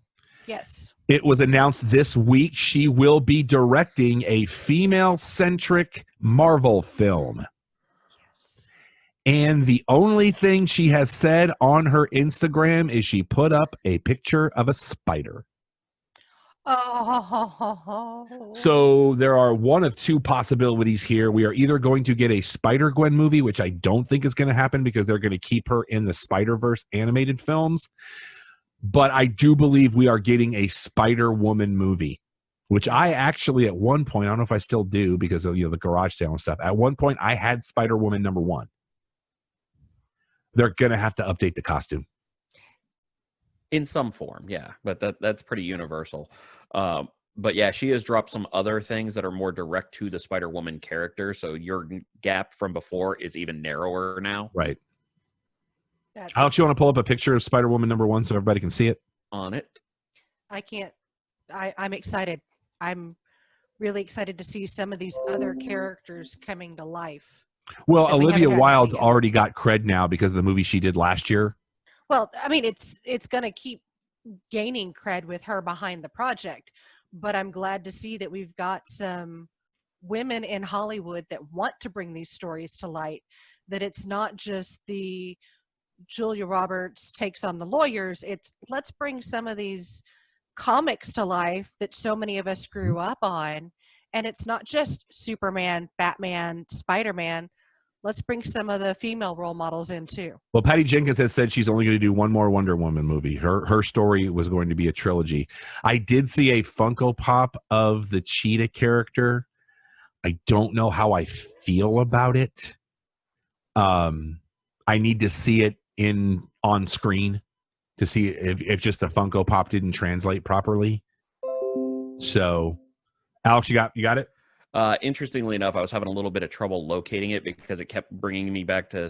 yes. It was announced this week she will be directing a female-centric Marvel film. Yes. And the only thing she has said on her Instagram is she put up a picture of a spider. Oh. So there are one of 2 possibilities here. We are either going to get a Spider-Gwen movie, which I don't think is going to happen because they're going to keep her in the Spider-Verse animated films. But I do believe we are getting a Spider-Woman movie, which I actually at one point, I don't know if I still do because of the garage sale and stuff. At one point, I had Spider-Woman #1. They're going to have to update the costume. In some form, yeah, but that's pretty universal. But yeah, she has dropped some other things that are more direct to the Spider-Woman character, so your gap from before is even narrower now. Right. Alex, you want to pull up a picture of Spider-Woman #1 so everybody can see it? On it. I can't. I'm excited. I'm really excited to see some of these other characters coming to life. Well, that we Olivia haven't got to Wilde's see. already got cred now because of the movie she did last year. Well, I mean, it's going to keep gaining cred with her behind the project, but I'm glad to see that we've got some women in Hollywood that want to bring these stories to light, that it's not just the Julia Roberts takes on the lawyers. It's let's bring some of these comics to life that so many of us grew up on. And it's not just Superman, Batman, Spider-Man. Let's bring some of the female role models in too. Well, Patty Jenkins has said she's only going to do one more Wonder Woman movie. Her story was going to be a trilogy. I did see a Funko Pop of the Cheetah character. I don't know how I feel about it. I need to see it on screen to see if just the Funko Pop didn't translate properly. So, Alex, you got it? Interestingly enough, I was having a little bit of trouble locating it because it kept bringing me back to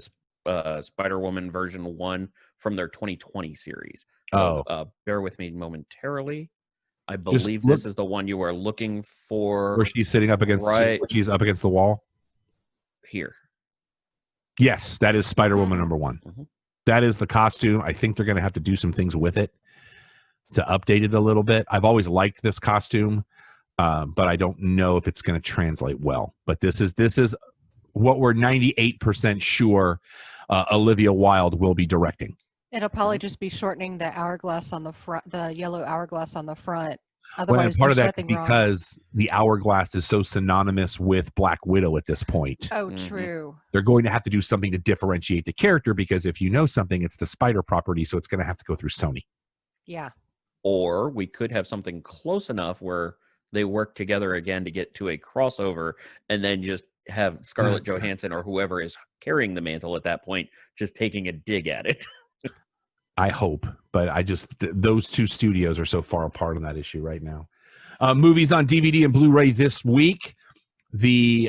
Spider-Woman version 1 from their 2020 series. So, bear with me momentarily. I believe this is the one you are looking for. Where she's sitting up against, right she's up against the wall. Here. Yes, that is Spider-Woman #1. Mm-hmm. That is the costume. I think they're going to have to do some things with it to update it a little bit. I've always liked this costume, but I don't know if it's going to translate well. But this is what we're 98% sure Olivia Wilde will be directing. It'll probably just be shortening the hourglass on the front, the yellow hourglass on the front. Well, Otherwise, and part of there's that's nothing wrong. because the hourglass is so synonymous with Black Widow at this point. Oh, true. They're going to have to do something to differentiate the character because if you know something, it's the Spider property, so it's going to have to go through Sony. Yeah. Or we could have something close enough where they work together again to get to a crossover, and then just have Scarlett Johansson or whoever is carrying the mantle at that point just taking a dig at it. I hope, but those two studios are so far apart on that issue right now. Movies on DVD and Blu-ray this week. Why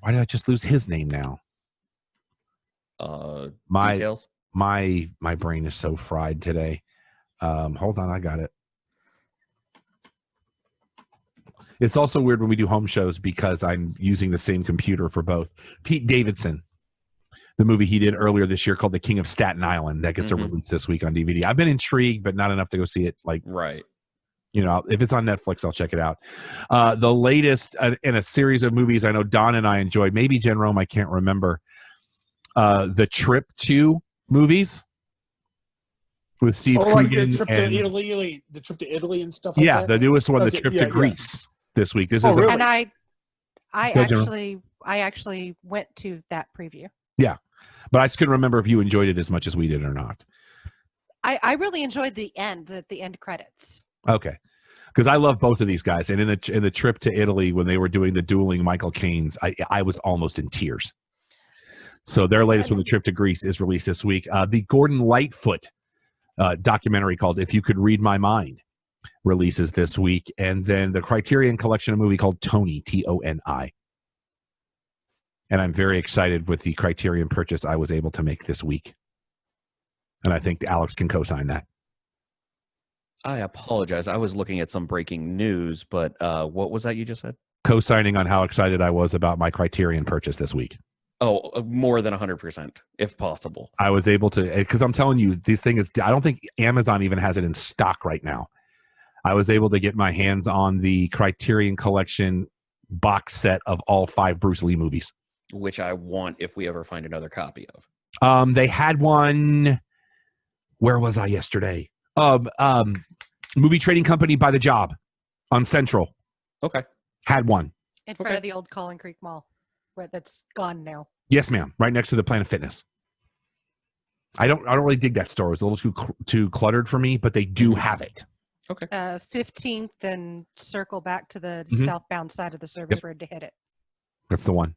did I just lose his name now? Details. My brain is so fried today. Hold on, I got it. It's also weird when we do home shows because I'm using the same computer for both. Pete Davidson, the movie he did earlier this year called The King of Staten Island, that gets a release this week on DVD. I've been intrigued, but not enough to go see it. Right. If it's on Netflix, I'll check it out. The latest in a series of movies I know Don and I enjoyed, maybe Jen Rome, I can't remember. The Trip 2 movies with Steve Coogan. The trip to Italy and stuff like that? Yeah, the newest one, Okay, The Trip to Greece this week. This is really? And I Go, Jen. actually went to that preview. Yeah, but I just couldn't remember if you enjoyed it as much as we did or not. I really enjoyed the end credits. Okay, because I love both of these guys, and in the Trip to Italy when they were doing the dueling Michael Caine's, I was almost in tears. So their latest one, The Trip to Greece, is released this week. The Gordon Lightfoot documentary called If You Could Read My Mind releases this week, and then the Criterion Collection, a movie called Tony, Toni. And I'm very excited with the Criterion purchase I was able to make this week. And I think Alex can co-sign that. I apologize. I was looking at some breaking news, but what was that you just said? Co-signing on how excited I was about my Criterion purchase this week. Oh, more than 100%, if possible. I was able to, because I'm telling you, this thing is, I don't think Amazon even has it in stock right now. I was able to get my hands on the Criterion Collection box set of all 5 Bruce Lee movies. Which I want if we ever find another copy of. They had one, where was I yesterday? Movie Trading Company by the Job on Central. Okay. Had one. In front of the old Collin Creek Mall, where that's gone now. Yes, ma'am. Right next to the Planet Fitness. I don't really dig that store. It was a little too cluttered for me, but they do have it. Okay. 15th and circle back to the southbound side of the service road to hit it. That's the one.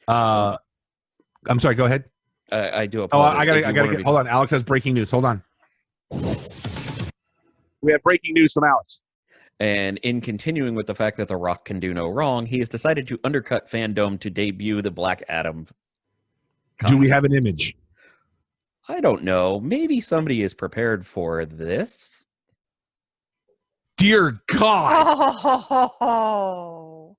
I'm sorry. Go ahead. I do Oh, apologize. I gotta get. Hold on. Alex has breaking news. Hold on. We have breaking news from Alex. And in continuing with the fact that The Rock can do no wrong, he has decided to undercut fandom to debut the Black Adam costume. Do we have an image? I don't know. Maybe somebody is prepared for this. Dear God. Oh.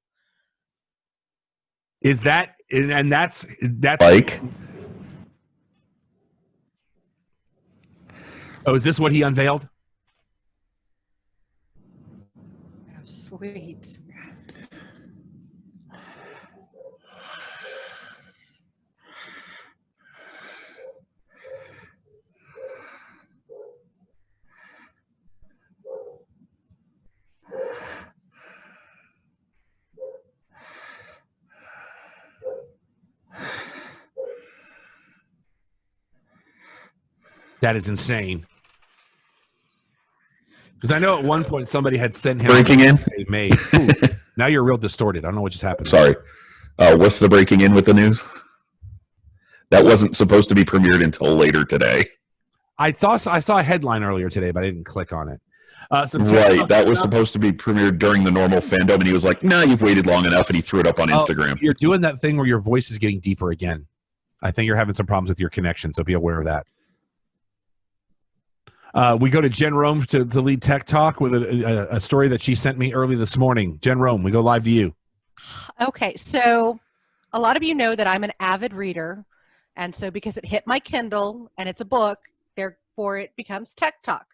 Is that and that's Like, oh, is this what he unveiled? Oh, sweet. That is insane. Because I know at one point somebody had sent him breaking in. they made. Ooh, now you're real distorted. I don't know what just happened. Sorry. What's the breaking in with the news? That wasn't supposed to be premiered until later today. I saw a headline earlier today, but I didn't click on it. Right. That was supposed to be premiered during the normal fandom, and he was like, "Nah, you've waited long enough," and he threw it up on Instagram. You're doing that thing where your voice is getting deeper again. I think you're having some problems with your connection, so be aware of that. We go to Jen Rome to lead Tech Talk with a story that she sent me early this morning. Jen Rome, we go live to you. Okay, so a lot of you know that I'm an avid reader, and so because it hit my Kindle and it's a book, therefore it becomes Tech Talk.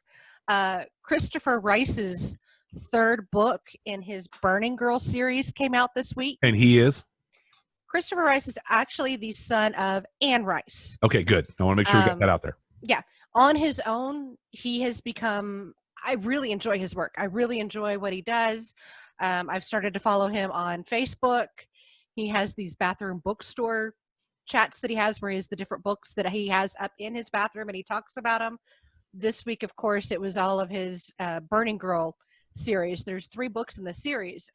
Christopher Rice's 3rd book in his Burning Girl series came out this week. And he is? Christopher Rice is actually the son of Anne Rice. Okay, good. I want to make sure we get that out there. Yeah. On his own, he has become, I really enjoy his work. I really enjoy what he does. I've started to follow him on Facebook. He has these bathroom bookstore chats that he has where he has the different books that he has up in his bathroom and he talks about them. This week, of course, it was all of his Burning Girl series. There's 3 books in the series.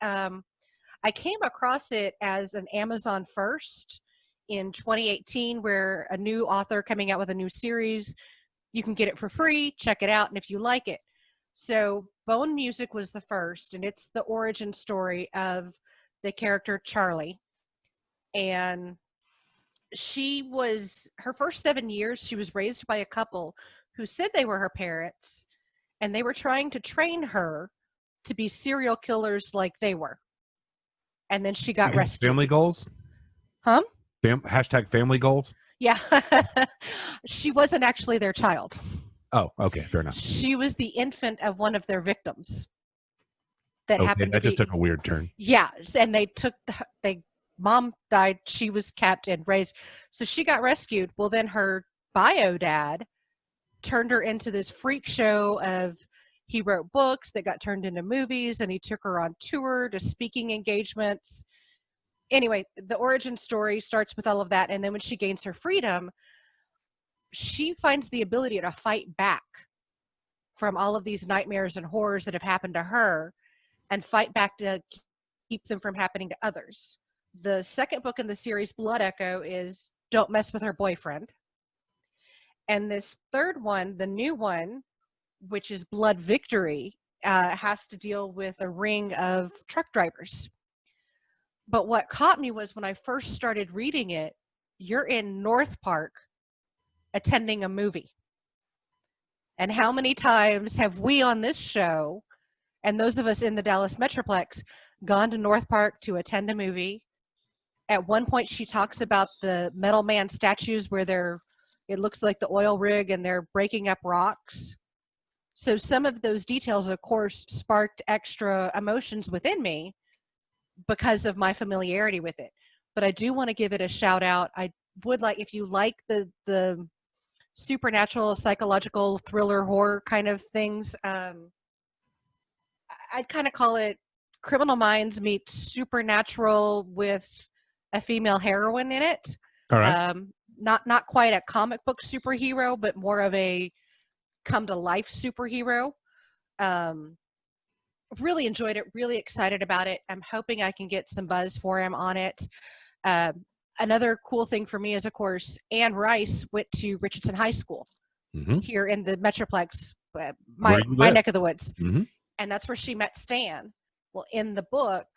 I came across it as an Amazon first in 2018 where a new author coming out with a new series, you can get it for free, check it out, and if you like it. So Bone Music was the first, and it's the origin story of the character Charlie. And her first 7 years, she was raised by a couple who said they were her parents, and they were trying to train her to be serial killers like they were. And then she got rescued. Family goals? Huh? Hashtag family goals? Yeah. She wasn't actually their child. Oh, okay, fair enough. She was the infant of one of their victims. That happened. That just took a weird turn. Yeah, and mom died. She was kept and raised, so she got rescued. Well, then her bio dad turned her into this freak show of. He wrote books that got turned into movies, and he took her on tour to speaking engagements. Anyway, the origin story starts with all of that, and then when she gains her freedom, she finds the ability to fight back from all of these nightmares and horrors that have happened to her and fight back to keep them from happening to others. The second book in the series, Blood Echo, is Don't Mess with Her Boyfriend. And this third one, the new one, which is Blood Victory, has to deal with a ring of truck drivers. But what caught me was when I first started reading it, you're in North Park attending a movie. And how many times have we on this show, and those of us in the Dallas Metroplex, gone to North Park to attend a movie? At one point, she talks about the Metal Man statues where it looks like the oil rig and they're breaking up rocks. So some of those details, of course, sparked extra emotions within me because of my familiarity with it. But I do want to give it a shout out. I would like, if you like the supernatural, psychological, thriller, horror kind of things, I'd kind of call it Criminal Minds meets Supernatural with a female heroine in it. All right. Not quite a comic book superhero, but more of a come to life superhero. Really enjoyed it, really excited about it. I'm hoping I can get some buzz for him on it. Another cool thing for me is, of course, Anne Rice went to Richardson High School here in the Metroplex, my neck of the woods. And that's where she met Stan. Well, in the book,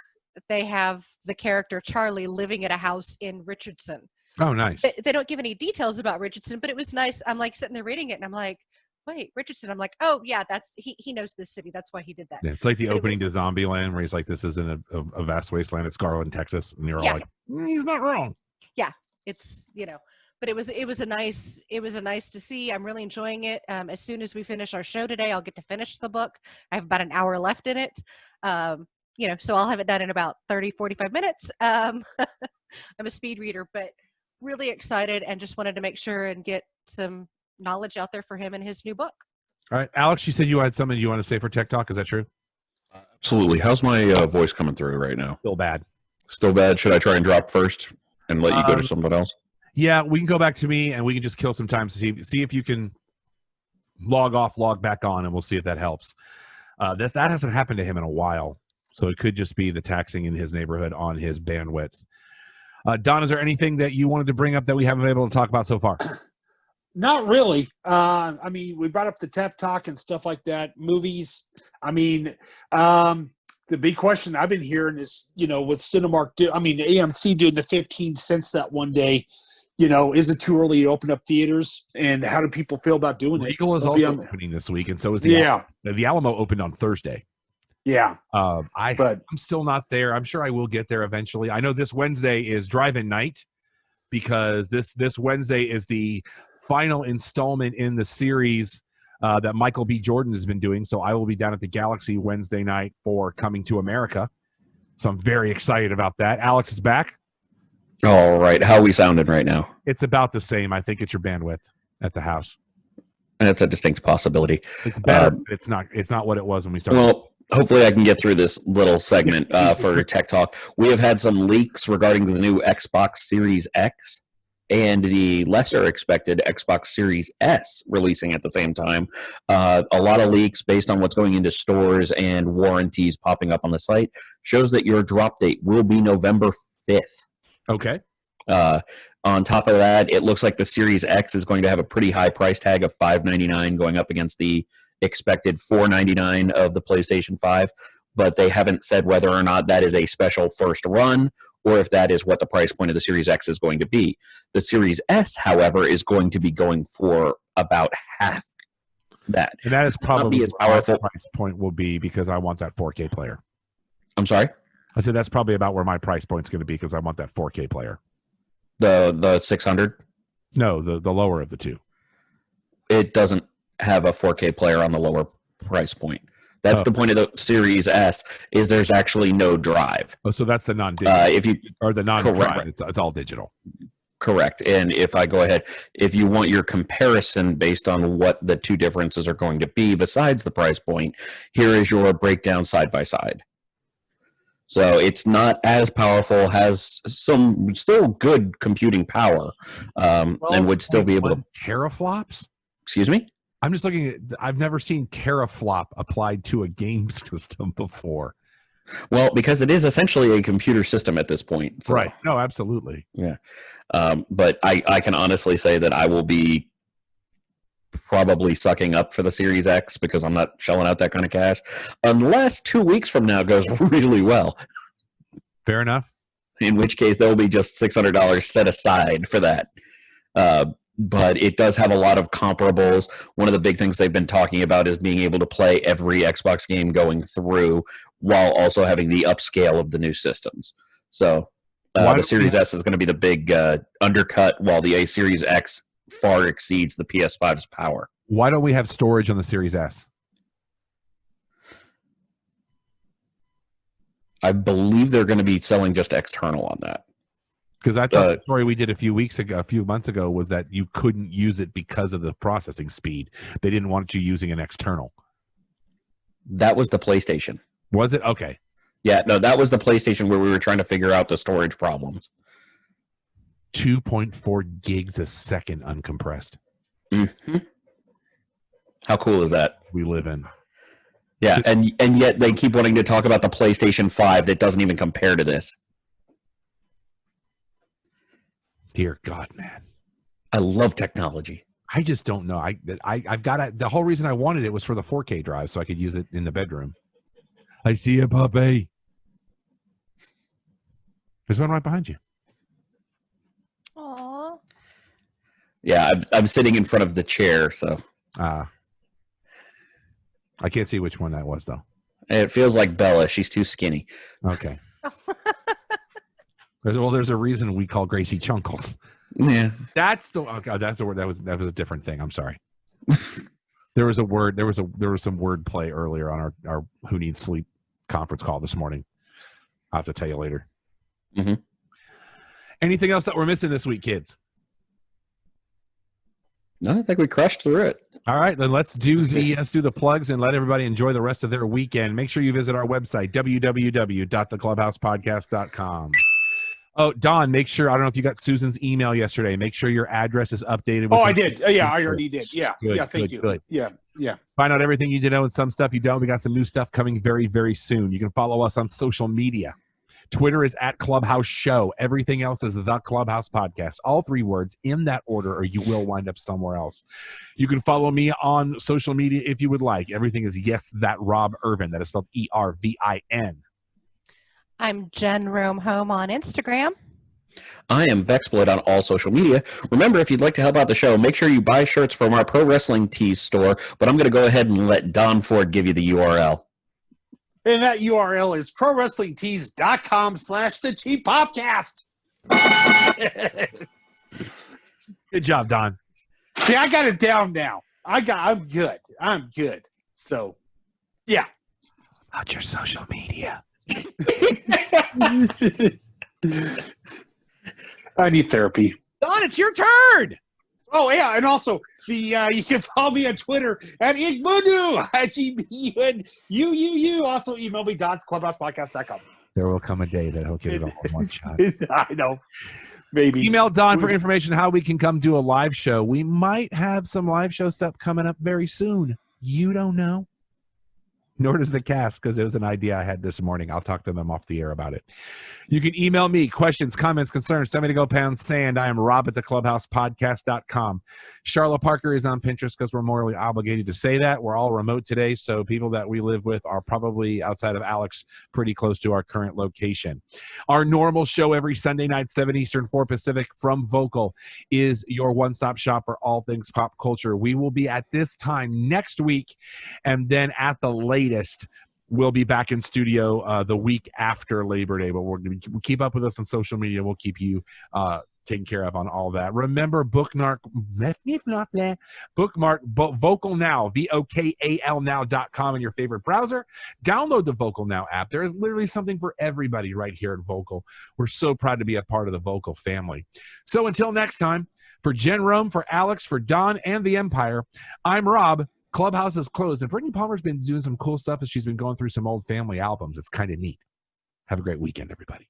they have the character Charlie living at a house in Richardson. Oh, nice. They don't give any details about Richardson, but it was nice. I'm like sitting there reading it, and I'm like, wait, Richardson. I'm like, oh yeah, that's he knows this city. That's why he did that. Yeah, it's like the opening to Zombieland, where he's like, "This isn't a vast wasteland. It's Garland, Texas," and you're all like, "He's not wrong." Yeah, it's but it was a nice to see. I'm really enjoying it. As soon as we finish our show today, I'll get to finish the book. I have about an hour left in it. So I'll have it done in about 30-45 minutes. I'm a speed reader, but really excited and just wanted to make sure and get some knowledge out there for him and his new book. All right, Alex, you said you had something you want to say for Tech Talk. Is that true? Absolutely. How's my voice coming through right now? Still bad. Still bad? Should I try and drop first and let you go to someone else? Yeah, we can go back to me, and we can just kill some time to see if you can log off, log back on, and we'll see if that helps. That hasn't happened to him in a while, so it could just be the taxing in his neighborhood on his bandwidth. Don, is there anything that you wanted to bring up that we haven't been able to talk about so far? Not really. I mean, we brought up the Tech Talk and stuff like that. Movies. I mean, the big question I've been hearing is, with Cinemark, AMC doing the 15 cents that one day, is it too early to open up theaters? And how do people feel about doing it? Regal is also opening this week, and so is the Alamo. The Alamo opened on Thursday. Yeah. I'm still not there. I'm sure I will get there eventually. I know this Wednesday is drive-in night because this Wednesday is the final installment in the series that Michael B. Jordan has been doing. So I will be down at the Galaxy Wednesday night for Coming to America. So I'm very excited about that. Alex is back. All right. How are we sounding right now? It's about the same. I think it's your bandwidth at the house. And it's a distinct possibility. It's better. But it's not. It's not what it was when we started. Well, hopefully I can get through this little segment for Tech Talk. We have had some leaks regarding the new Xbox Series X and the lesser expected Xbox Series S releasing at the same time. A lot of leaks based on what's going into stores and warranties popping up on the site shows that your drop date will be November 5th. Okay. On top of that, it looks like the Series X is going to have a pretty high price tag of $599 going up against the expected $499 of the PlayStation 5, but they haven't said whether or not that is a special first run or if that is what the price point of the Series X is going to be. The Series S, however, is going to be going for about half that. And that is probably as what powerful. my price point will be because I want that 4K player. I'm sorry? I said that's probably about where my price point's going to be because I want that 4K player. The 600? No, the lower of the two. It doesn't have a 4K player on the lower price point. That's the point of the Series S, is there's actually no drive. Oh, so that's the non-digital. If you or the non-drive. Correct. It's all digital. Correct. And if I go ahead, if you want your comparison based on what the two differences are going to be besides the price point, here is your breakdown side by side. So it's not as powerful, has some still good computing power, and would still be able to. Teraflops? Excuse me? I'm just looking at. I've never seen teraflop applied to a game system before. Well, because it is essentially a computer system at this point. So, Right. No, absolutely. Yeah. But I can honestly say that I will be probably sucking up for the Series X because I'm not shelling out that kind of cash unless 2 weeks from now goes really well. Fair enough. In which case there will be just $600 set aside for that. But it does have a lot of comparables. One of the big things they've been talking about is being able to play every Xbox game going through while also having the upscale of the new systems. So the Series S is going to be the big undercut while the Series X far exceeds the PS5's power. Why don't we have storage on the Series S? I believe they're going to be selling just external on that. Because I thought the story we did a few months ago was that you couldn't use it because of the processing speed. They didn't want you using an external. That was the PlayStation. Was it? Okay. Yeah, no, that was the PlayStation where we were trying to figure out the storage problems. 2.4 gigs a second uncompressed. Mm-hmm. How cool is that? We live in. Yeah, and yet they keep wanting to talk about the PlayStation 5 that doesn't even compare to this. Dear God, man. I love technology. I just don't know. I've got the whole reason I wanted it was for the 4K drive so I could use it in the bedroom. I see a puppy. There's one right behind you. Aww. Yeah, I'm sitting in front of the chair, so. I can't see which one that was, though. It feels like Bella. She's too skinny. Okay. There's a reason we call Gracie Chunkles. Yeah. That's the okay, that's the word that was a different thing. I'm sorry. There was some word play earlier on our Who Needs Sleep conference call this morning. I'll have to tell you later. Mm-hmm. Anything else that we're missing this week, kids? No, I think we crushed through it. All right, then let's do the plugs and let everybody enjoy the rest of their weekend. Make sure you visit our website, www.theclubhousepodcast.com. Oh, Don, make sure, I don't know if you got Susan's email yesterday. Make sure your address is updated. I did. Yeah, I already did. Yeah. Good, Thank you. Good. Yeah. Find out everything you need to know and some stuff you don't. We got some new stuff coming very, very soon. You can follow us on social media. Twitter is @Clubhouse Show. Everything else is The Clubhouse Podcast. All three words in that order, or you will wind up somewhere else. You can follow me on social media if you would like. Everything is Yes That Rob Irvin. That is spelled ERVIN. I'm Jen Rome Home on Instagram. I am Vexploit on all social media. Remember, if you'd like to help out the show, make sure you buy shirts from our Pro Wrestling Tees store, but I'm going to go ahead and let Don Ford give you the URL. And that URL is prowrestlingtees.com/the Cheap Popcast. Good job, Don. See, I got it down now. I'm good. So, yeah. About your social media. I need therapy. Don, it's your turn. Oh yeah, and also you can follow me on Twitter at Igbudu GBUNUUU. Also email me clubhousepodcast.com. There will come a day that he'll get it all in one shot. I know. Maybe. Email Don for information how we can come do a live show. We might have some live show stuff coming up very soon. You don't know. Nor does the cast, because it was an idea I had this morning. I'll talk to them off the air about it. You can email me questions, comments, concerns. Send me to go pound sand. I am Rob at theclubhousepodcast.com. Charlotte Parker is on Pinterest because we're morally obligated to say that. We're all remote today, so people that we live with are probably outside of Alex pretty close to our current location. Our normal show every Sunday night, 7 Eastern, 4 Pacific from Vocal is your one-stop shop for all things pop culture. We will be at this time next week, and then at the latest, we'll be back in studio the week after Labor Day, but we'll keep up with us on social media. We'll keep you taken care of on all that. Remember, bookmark Vocal Now, VOKAL now.com in your favorite browser. Download the Vocal Now app. There is literally something for everybody right here at Vocal. We're so proud to be a part of the Vocal family. So until next time, for Jen Rome, for Alex, for Don, and the Empire, I'm Rob. Clubhouse is closed, and Brittany Palmer's been doing some cool stuff as she's been going through some old family albums. It's kind of neat. Have a great weekend, everybody.